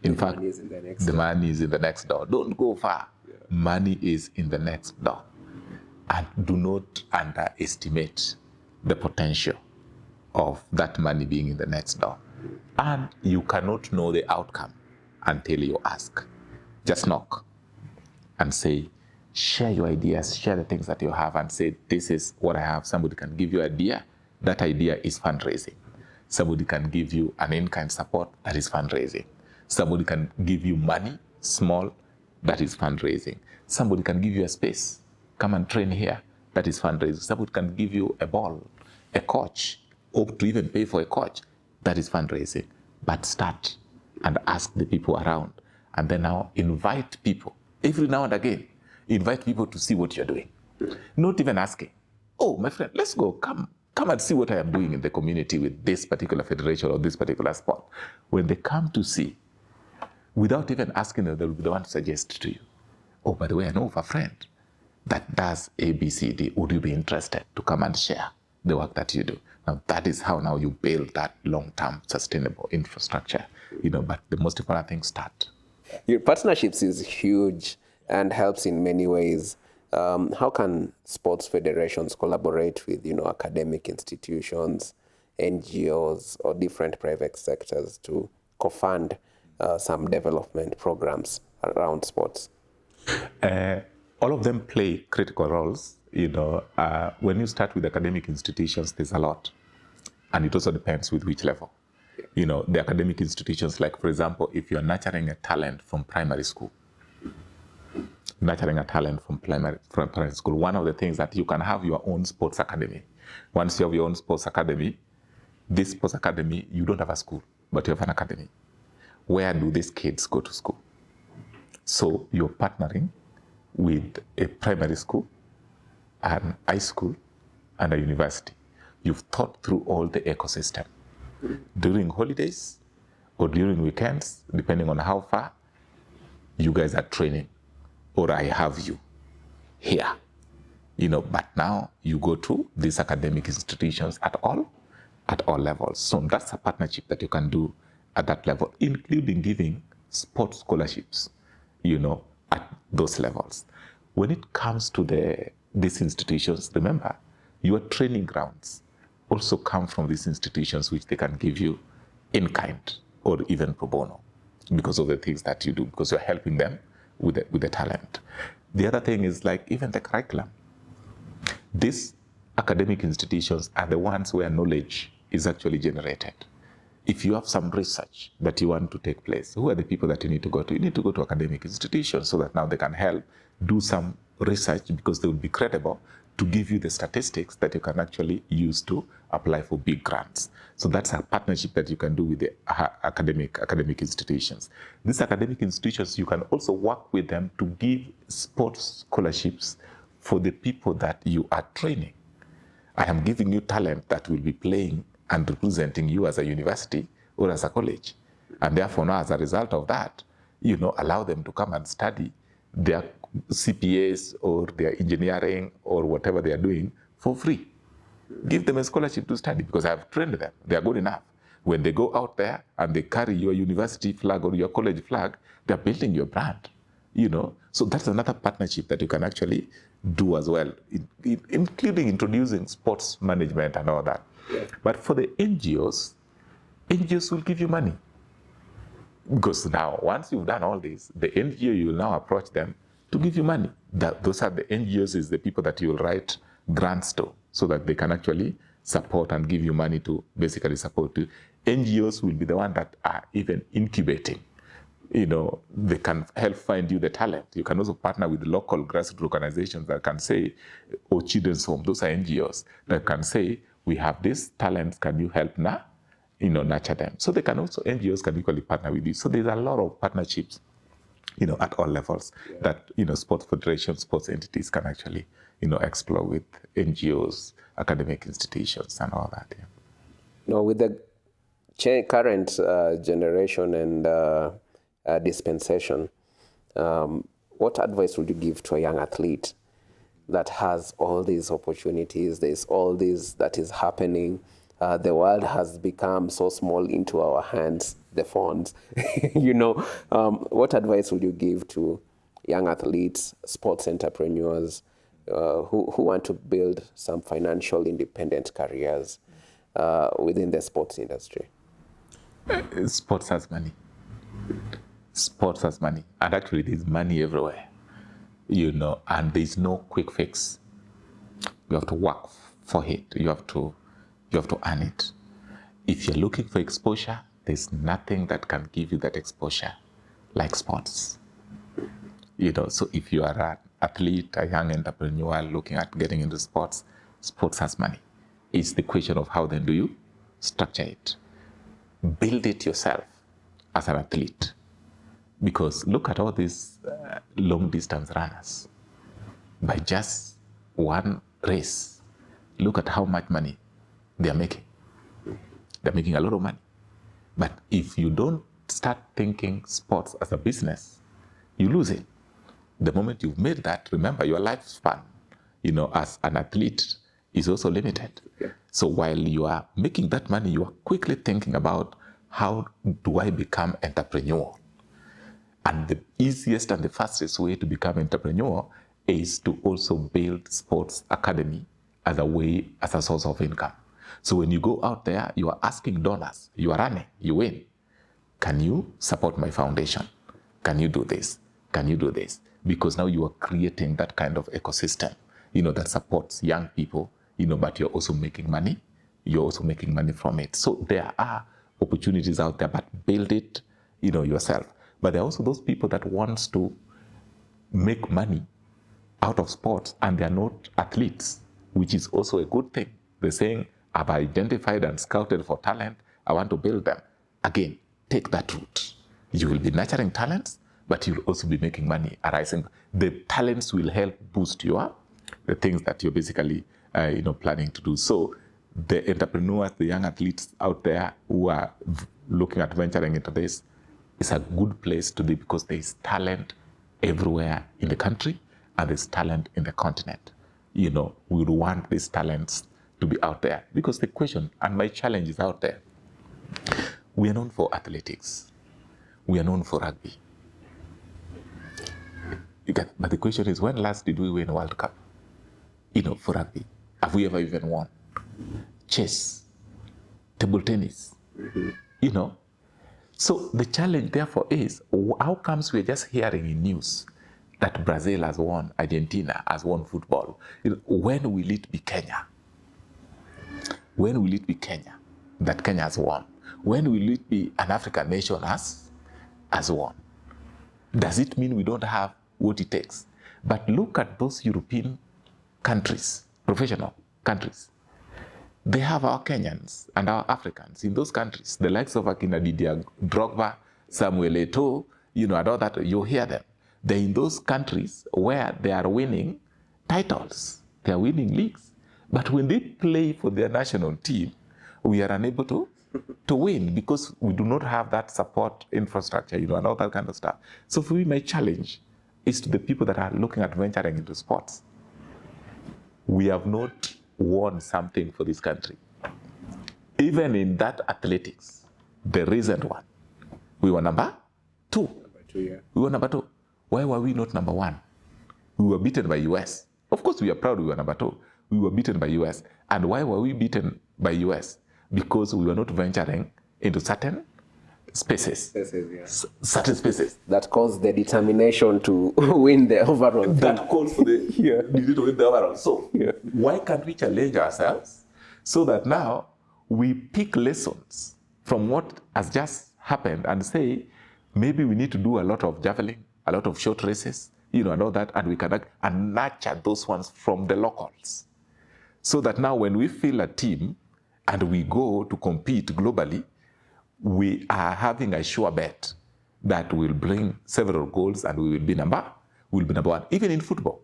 In fact, the money is in the next door. Don't go far. Yeah. Money is in the next door. And do not underestimate the potential of that money being in the next door. And you cannot know the outcome until you ask. Just knock and say, share your ideas, share the things that you have, and say, this is what I have. Somebody can give you an idea. That idea is fundraising. Somebody can give you an in-kind support. That is fundraising. Somebody can give you money, small. That is fundraising. Somebody can give you a space. Come and train here. That is fundraising. Somebody can give you a ball, a coach, or to even pay for a coach. That is fundraising. But start and ask the people around. And then now invite people. Every now and again, invite people to see what you're doing. Not even asking, oh, my friend, let's go. Come and see what I am doing in the community with this particular federation or this particular sport. When they come to see, without even asking them, they'll be the one to suggest to you, oh, by the way, I know of a friend that does A, B, C, D. Would you be interested to come and share the work that you do? Now, that is how now you build that long-term sustainable infrastructure. But the most important thing, start. Your partnerships is huge and helps in many ways. How can sports federations collaborate with, academic institutions, NGOs, or different private sectors to co-fund some development programs around sports? All of them play critical roles. When you start with academic institutions, there's a lot. And it also depends with which level. The academic institutions, like, for example, if you're nurturing a talent from primary school, one of the things that you can have your own sports academy. Once you have your own sports academy, this sports academy, you don't have a school, but you have an academy. Where do these kids go to school? So you're partnering with a primary school, an high school, and a university. You've thought through all the ecosystem. During holidays or during weekends, depending on how far, you guys are training, or I have you here. But now you go to these academic institutions at all levels. So that's a partnership that you can do at that level, including giving sports scholarships, at those levels. When it comes to these institutions, remember, your training grounds also come from these institutions, which they can give you in kind or even pro bono because of the things that you do, because you're helping them with the talent. The other thing is, like, even the curriculum. These academic institutions are the ones where knowledge is actually generated. If you have some research that you want to take place, who are the people that you need to go to? You need to go to academic institutions so that now they can help do some research, because they will be credible to give you the statistics that you can actually use to apply for big grants. So that's a partnership that you can do with the academic institutions. These academic institutions, you can also work with them to give sports scholarships for the people that you are training. I am giving you talent that will be playing and representing you as a university or as a college. And therefore now, as a result of that, allow them to come and study their CPAs or their engineering or whatever they are doing for free. Give them a scholarship to study because I have trained them. They are good enough. When they go out there and they carry your university flag or your college flag, they're building your brand, So that's another partnership that you can actually do as well, including introducing sports management and all that. Yeah. But for the NGOs will give you money. Because now, once you've done all this, the NGO, you will now approach them to give you money. Those are the NGOs, is the people that you will write grants to, so that they can actually support and give you money to basically support you. NGOs will be the one that are even incubating. They can help find you the talent. You can also partner with local grassroots organizations that can say, or children's home, those are NGOs, that can say, we have this talent, can you help now? Nurture them. So they can also, NGOs can equally partner with you. So there's a lot of partnerships, at all levels that, sports federations, sports entities can actually, explore with NGOs, academic institutions and all that. Yeah. Now, with the current generation and dispensation, what advice would you give to a young athlete that has all these opportunities, there's all this that is happening? The world has become so small into our hands, the phones. What advice would you give to young athletes, sports entrepreneurs who want to build some financial independent careers within the sports industry? Sports has money. Sports has money. And actually, there's money everywhere, and there's no quick fix. You have to work for it. You have to earn it. If you're looking for exposure, there's nothing that can give you that exposure like sports. So if you are an athlete, a young entrepreneur looking at getting into sports has money. It's the question of how then do you structure it. Build it yourself as an athlete. Because look at all these long distance runners. By just one race, look at how much money they are making. They're making a lot of money. But if you don't start thinking sports as a business, you lose it. The moment you've made that, remember your lifespan, as an athlete is also limited. Yeah. So while you are making that money, you are quickly thinking about how do I become entrepreneur? And the easiest and the fastest way to become entrepreneur is to also build sports academy as a source of income. So when you go out there, you are asking donors, you are running, you win. Can you support my foundation? Can you do this? Can you do this? Because now you are creating that kind of ecosystem, that supports young people, but you're also making money. You're also making money from it. So there are opportunities out there, but build it, yourself. But there are also those people that wants to make money out of sports and they're not athletes, which is also a good thing. They're saying, I've identified and scouted for talent. I want to build them. Again, take that route. You will be nurturing talents, but you'll also be making money arising. The talents will help boost the things that you're basically, planning to do. So the entrepreneurs, the young athletes out there who are looking at venturing into this, it's a good place to be because there is talent everywhere in the country and there's talent in the continent. We would want these talents to be out there because the question and my challenge is out there. We are known for athletics. We are known for rugby. But the question is, when last did we win a World Cup? For rugby. Have we ever even won? Chess, table tennis, So the challenge therefore is, how comes we're just hearing in news that Brazil has won, Argentina has won football? When will it be Kenya? When will it be Kenya that Kenya has won? When will it be an African nation has won? Does it mean we don't have what it takes? But look at those European countries, professional countries. They have our Kenyans and our Africans in those countries. The likes of Akina Didier Drogba, Samuel Eto'o, and all that, you hear them. They're in those countries where they are winning titles. They are winning leagues. But when they play for their national team, we are unable to win because we do not have that support infrastructure, and all that kind of stuff. So for me, my challenge is to the people that are looking at venturing into sports. We have not won something for this country. Even in that athletics, the recent one, we were number 2. Number 2, yeah. We were number 2. Why were we not number 1? We were beaten by US. Of course, we are proud we were number 2. We were beaten by US. And why were we beaten by US? Because we were not venturing into certain spaces. Certain spaces. That caused the determination to win the overall thing. That calls for the need to win the overall. So why can't we challenge ourselves so that now we pick lessons from what has just happened and say, maybe we need to do a lot of javelin, a lot of short races, and all that, and we can and nurture those ones from the locals. So that now when we feel a team and we go to compete globally, we are having a sure bet that we'll bring several goals and we will be number 1. Even in football,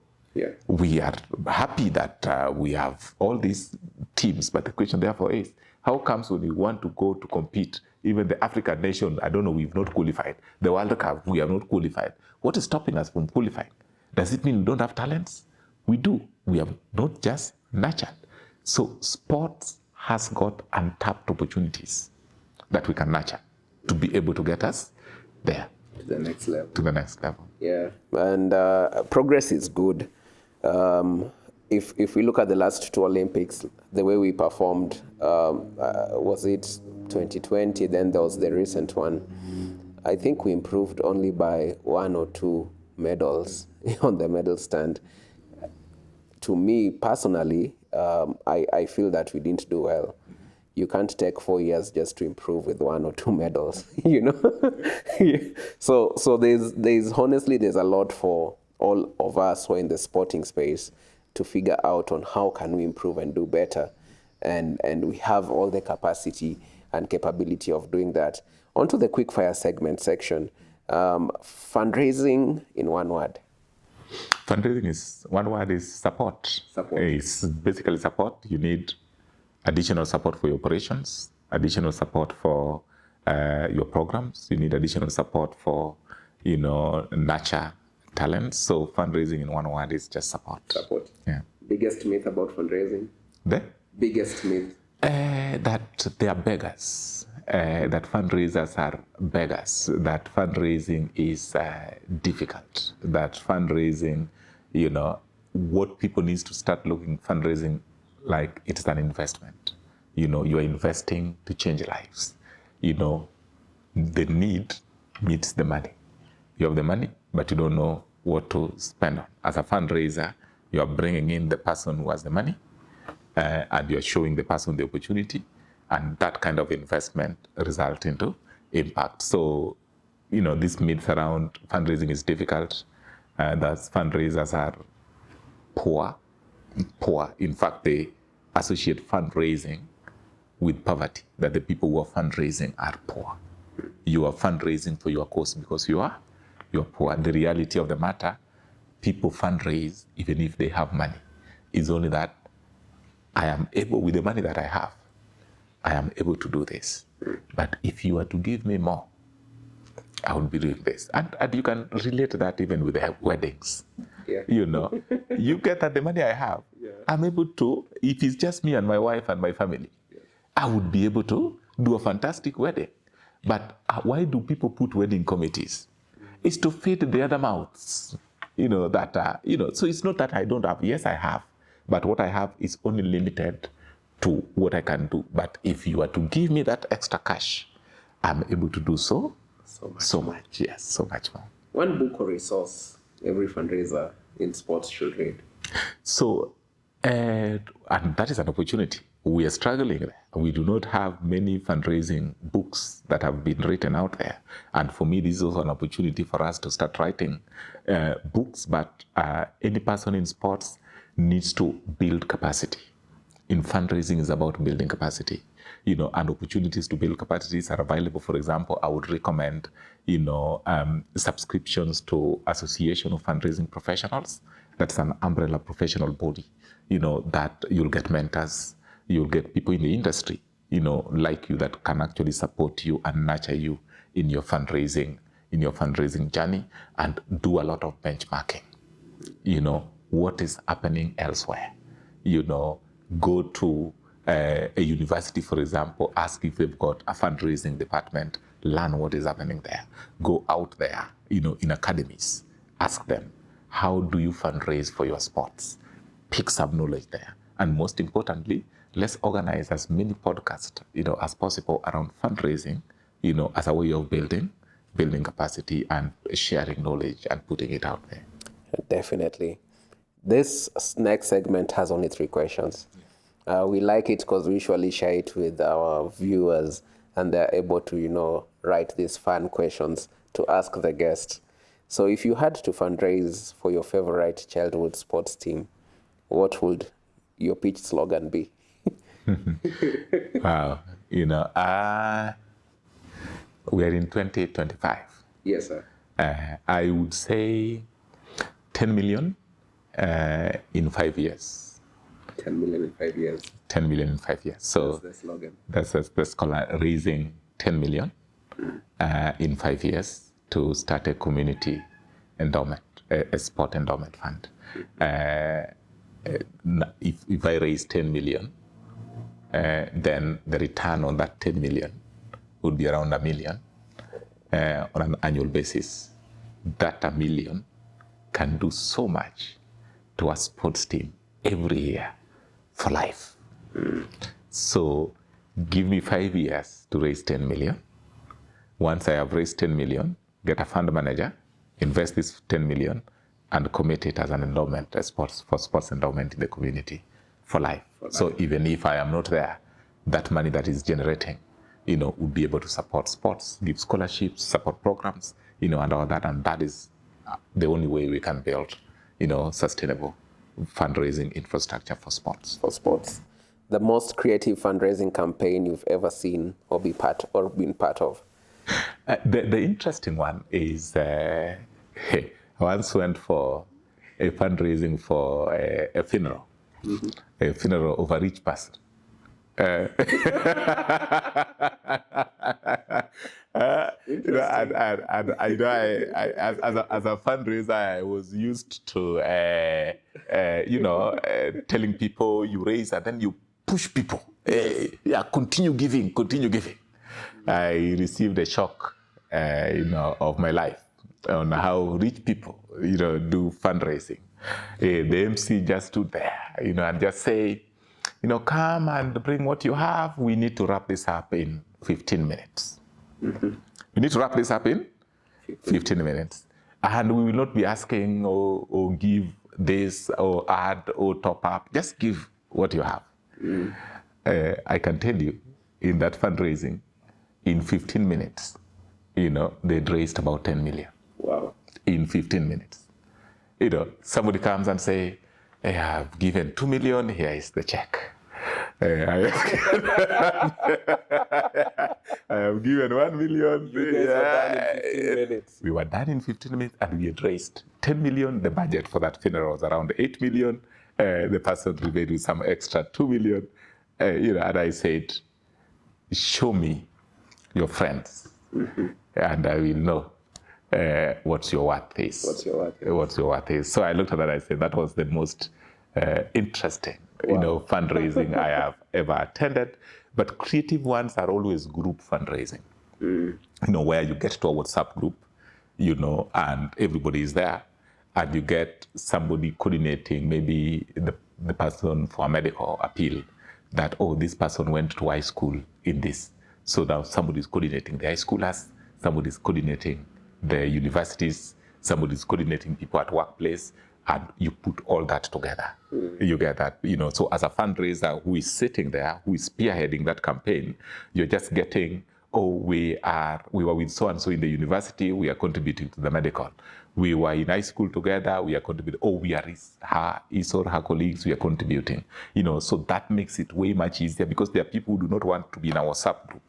we are happy that we have all these teams. But the question therefore is, how comes when we want to go to compete, even the African nation, I don't know, we've not qualified. The World Cup, we have not qualified. What is stopping us from qualifying? Does it mean we don't have talents? We do. We have not just nurtured. So sports has got untapped opportunities that we can nurture to be able to get us there. To the next level. To the next level. Yeah, and progress is good. If we look at the last 2 Olympics, the way we performed, was it 2020, then there was the recent one. I think we improved only by 1 or 2 medals on the medal stand. To me, personally, I feel that we didn't do well. You can't take 4 years just to improve with 1 or 2 medals, So there's honestly, there's a lot for all of us who are in the sporting space to figure out on how can we improve and do better. And we have all the capacity and capability of doing that. On to the quickfire segment section. Fundraising in 1 word. Fundraising is, 1 word is support. It's basically support. You need additional support for your operations, additional support for your programs. You need additional support for, nurture talents. So fundraising in 1 word is just support. Support. Yeah. Biggest myth about fundraising? The biggest myth? That they are beggars. That fundraisers are beggars. That fundraising is difficult. That fundraising, what people need to start looking fundraising like it's an investment. You are investing to change lives. The need meets the money. You have the money, but you don't know what to spend on. As a fundraiser, you are bringing in the person who has the money, and you're showing the person the opportunity, and that kind of investment results into impact. So, this myth around fundraising is difficult, that fundraisers are poor. In fact, they associate fundraising with poverty, that the people who are fundraising are poor. You are fundraising for your cause because you're poor. The reality of the matter, people fundraise even if they have money. It's only that I am able, with the money that I have, I am able to do this. But if you were to give me more, I would be doing this. And you can relate that even with the weddings. Yeah. You get that the money I have, I'm able to, if it's just me and my wife and my family, I would be able to do a fantastic wedding. But why do people put wedding committees? It's to feed the other mouths, so it's not that I don't have. Yes, I have. But what I have is only limited to what I can do. But if you are to give me that extra cash, I'm able to do so much. Yes, so much more. One book or resource every fundraiser in sports should read. So, and that is an opportunity. We are struggling there. We do not have many fundraising books that have been written out there. And for me, this is also an opportunity for us to start writing books. But any person in sports needs to build capacity. In fundraising is about building capacity, and opportunities to build capacities are available. For example, I would recommend, subscriptions to Association of Fundraising Professionals. That's an umbrella professional body, that you'll get mentors, you'll get people in the industry, like you that can actually support you and nurture you in your fundraising journey, and do a lot of benchmarking. What is happening elsewhere? Go to a university, for example, ask if they've got a fundraising department, learn what is happening there. Go out there, in academies, ask them, how do you fundraise for your sports? Pick some knowledge there. And most importantly, let's organize as many podcasts, as possible around fundraising, as a way of building capacity and sharing knowledge and putting it out there. Definitely. This next segment has only 3 questions. We like it because we usually share it with our viewers and they're able to, write these fun questions to ask the guest. So if you had to fundraise for your favorite childhood sports team, what would your pitch slogan be? Wow. We are in 2025. Yes, sir. I would say 10 million in 5 years. 10 million in 5 years. 10 million in 5 years. So that's the slogan. That's called raising 10 million in 5 years to start a community endowment, a sport endowment fund. If I raise 10 million, then the return on that 10 million would be around $1 million on an annual basis. That $1 million can do so much to a sports team every year for life. So give me 5 years to raise 10 million. Once I have raised 10 million, get a fund manager, invest this 10 million, and commit it as an endowment, for sports endowment in the community for life. So even if I am not there, that money that is generating, would be able to support sports, give scholarships, support programs, and all that. And that is the only way we can build, sustainable fundraising infrastructure for sports. The most creative fundraising campaign you've ever seen or been part of? The interesting one is I once went for a fundraising for a funeral, a funeral of a rich person. As a fundraiser, I was used to, telling people you raise and then you push people. Continue giving. I received a shock, of my life on how rich people, do fundraising. The MC just stood there, and just say, come and bring what you have. We need to wrap this up in 15 minutes. We need to wrap this up in 15 minutes. And we will not be asking or give this or add or top up. Just give what you have. I can tell you, in that fundraising, in 15 minutes, they'd raised about 10 million. Wow. In 15 minutes. Somebody comes and say, I have given 2 million, here is the check. I have given 1 million. You guys were done in 15 minutes. We were done in 15 minutes and we had raised 10 million. The budget for that funeral was around 8 million. The person remained with some extra 2 million. And I said, show me your friends and I will know what your worth is. What's your worth is. So I looked at that and I said, that was the most interesting, fundraising I have ever attended. But creative ones are always group fundraising, where you get to a WhatsApp group, and everybody is there, and you get somebody coordinating, maybe the person for a medical appeal, that, this person went to high school in this. So now somebody is coordinating the high schoolers, somebody is coordinating the universities, somebody is coordinating people at workplace, and you put all that together. You get that, so as a fundraiser who is sitting there, who is spearheading that campaign, you're just getting, we were with so-and-so in the university, we are contributing to the medical. We were in high school together, we are contributing. We are his or her colleagues, we are contributing. So that makes it way much easier because there are people who do not want to be in our WhatsApp group,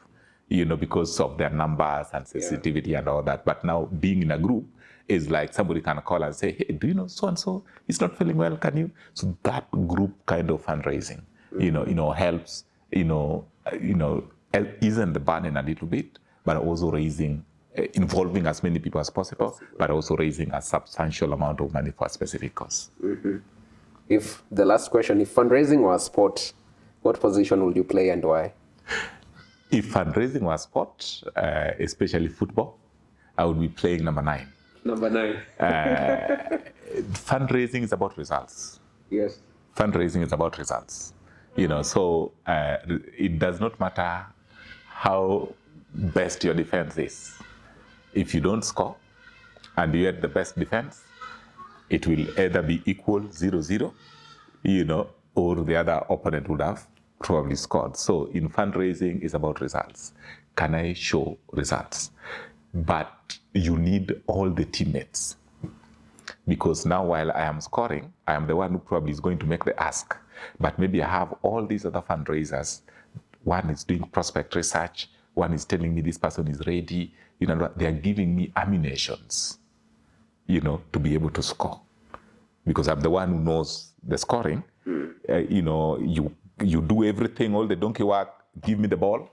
because of their numbers and sensitivity and all that. But now being in a group is like somebody can call and say, hey, do you know so-and-so? He's not feeling well, can you? So that group kind of fundraising, helps, easing the burden a little bit, but also involving as many people as possible, but also raising a substantial amount of money for a specific cause. If the last question, if fundraising was sport, What position would you play and why? If fundraising was sport, especially football, I would be playing number 9. Number 9. Fundraising is about results. Yes. Fundraising is about results. So it does not matter how best your defense is. If you don't score and you had the best defense, it will either be equal 0-0, or the other opponent would have probably scored. So in fundraising, it's about results. Can I show results? But you need all the teammates. Because now while I am scoring, I am the one who probably is going to make the ask. But maybe I have all these other fundraisers. One is doing prospect research. One is telling me this person is ready. They are giving me ammunitions, to be able to score. Because I'm the one who knows the scoring. You do everything, all the donkey work, give me the ball.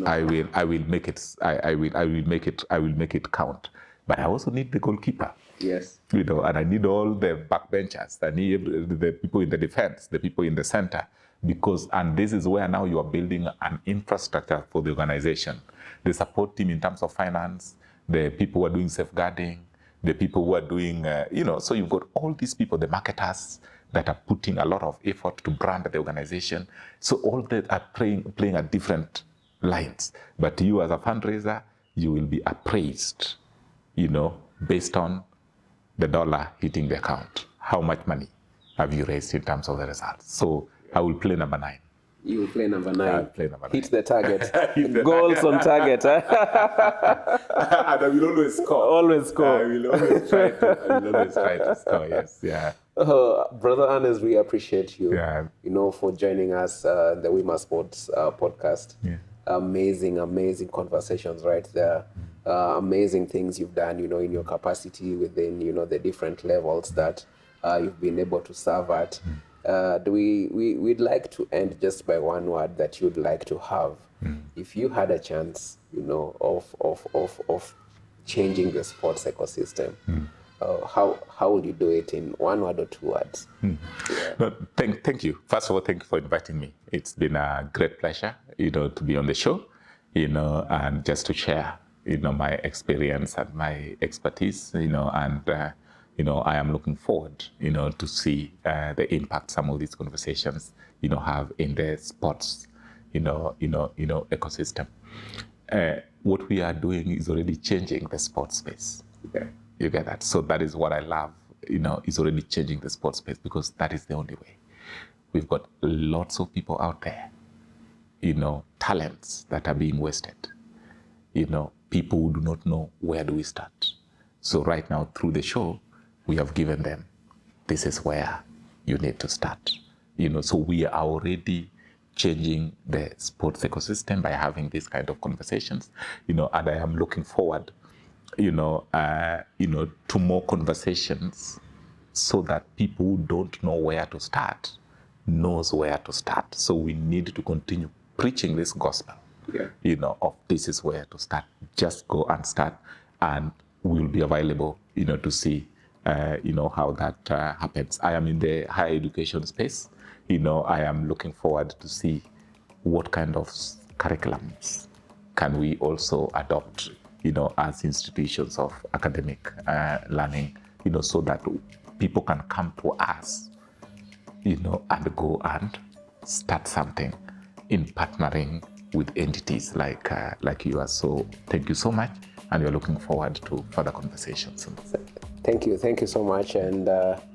I will make it. I will make it count. But I also need the goalkeeper. Yes. And I need all the backbenchers. I need the people in the defense, the people in the center, and this is where now you are building an infrastructure for the organization. The support team in terms of finance, the people who are doing safeguarding, the people who are doing, so you've got all these people, the marketers that are putting a lot of effort to brand the organization. So all that are playing at different lines. But you as a fundraiser, you will be appraised, based on the dollar hitting the account. How much money have you raised in terms of the results? So I will play number 9. You will play number 9. I'll play number 9. Hit the target. Goals on target. And I will always score. Always score. I will always try to score, yes. Yeah. Brother Eannes, we appreciate you, Yeah. For joining us the Wima Sports podcast. Yeah. Amazing conversations right there. Amazing things you've done, in your capacity within, the different levels that you've been able to serve at. We'd like to end just by one word that you'd like to have. If you had a chance, of changing the sports ecosystem, how would you do it in one word or 2 words? Yeah. No, thank you. First of all, thank you for inviting me. It's been a great pleasure, to be on the show, and just to share, my experience and my expertise, and I am looking forward, to see the impact some of these conversations, have in the sports, ecosystem. What we are doing is already changing the sports space. Yeah. You get that? So that is what I love, is already changing the sports space, because that is the only way. We've got lots of people out there, talents that are being wasted, people who do not know where do we start. So right now through the show, we have given them, this is where you need to start. So we are already changing the sports ecosystem by having these kind of conversations, and I am looking forward, to more conversations, so that people who don't know where to start knows where to start. So we need to continue preaching this gospel, of this is where to start. Just go and start, and we'll be available, to see, how that happens. I am in the higher education space. I am looking forward to see what kind of curriculums can we also adopt, as institutions of academic learning, so that people can come to us, and go and start something in partnering with entities like yours. So thank you so much, and we're looking forward to further conversations. Thank you so much. And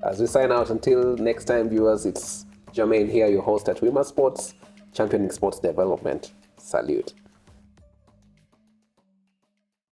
as we sign out, until next time, viewers, it's Germaine here, your host at Wima Sports, championing sports development. Salute.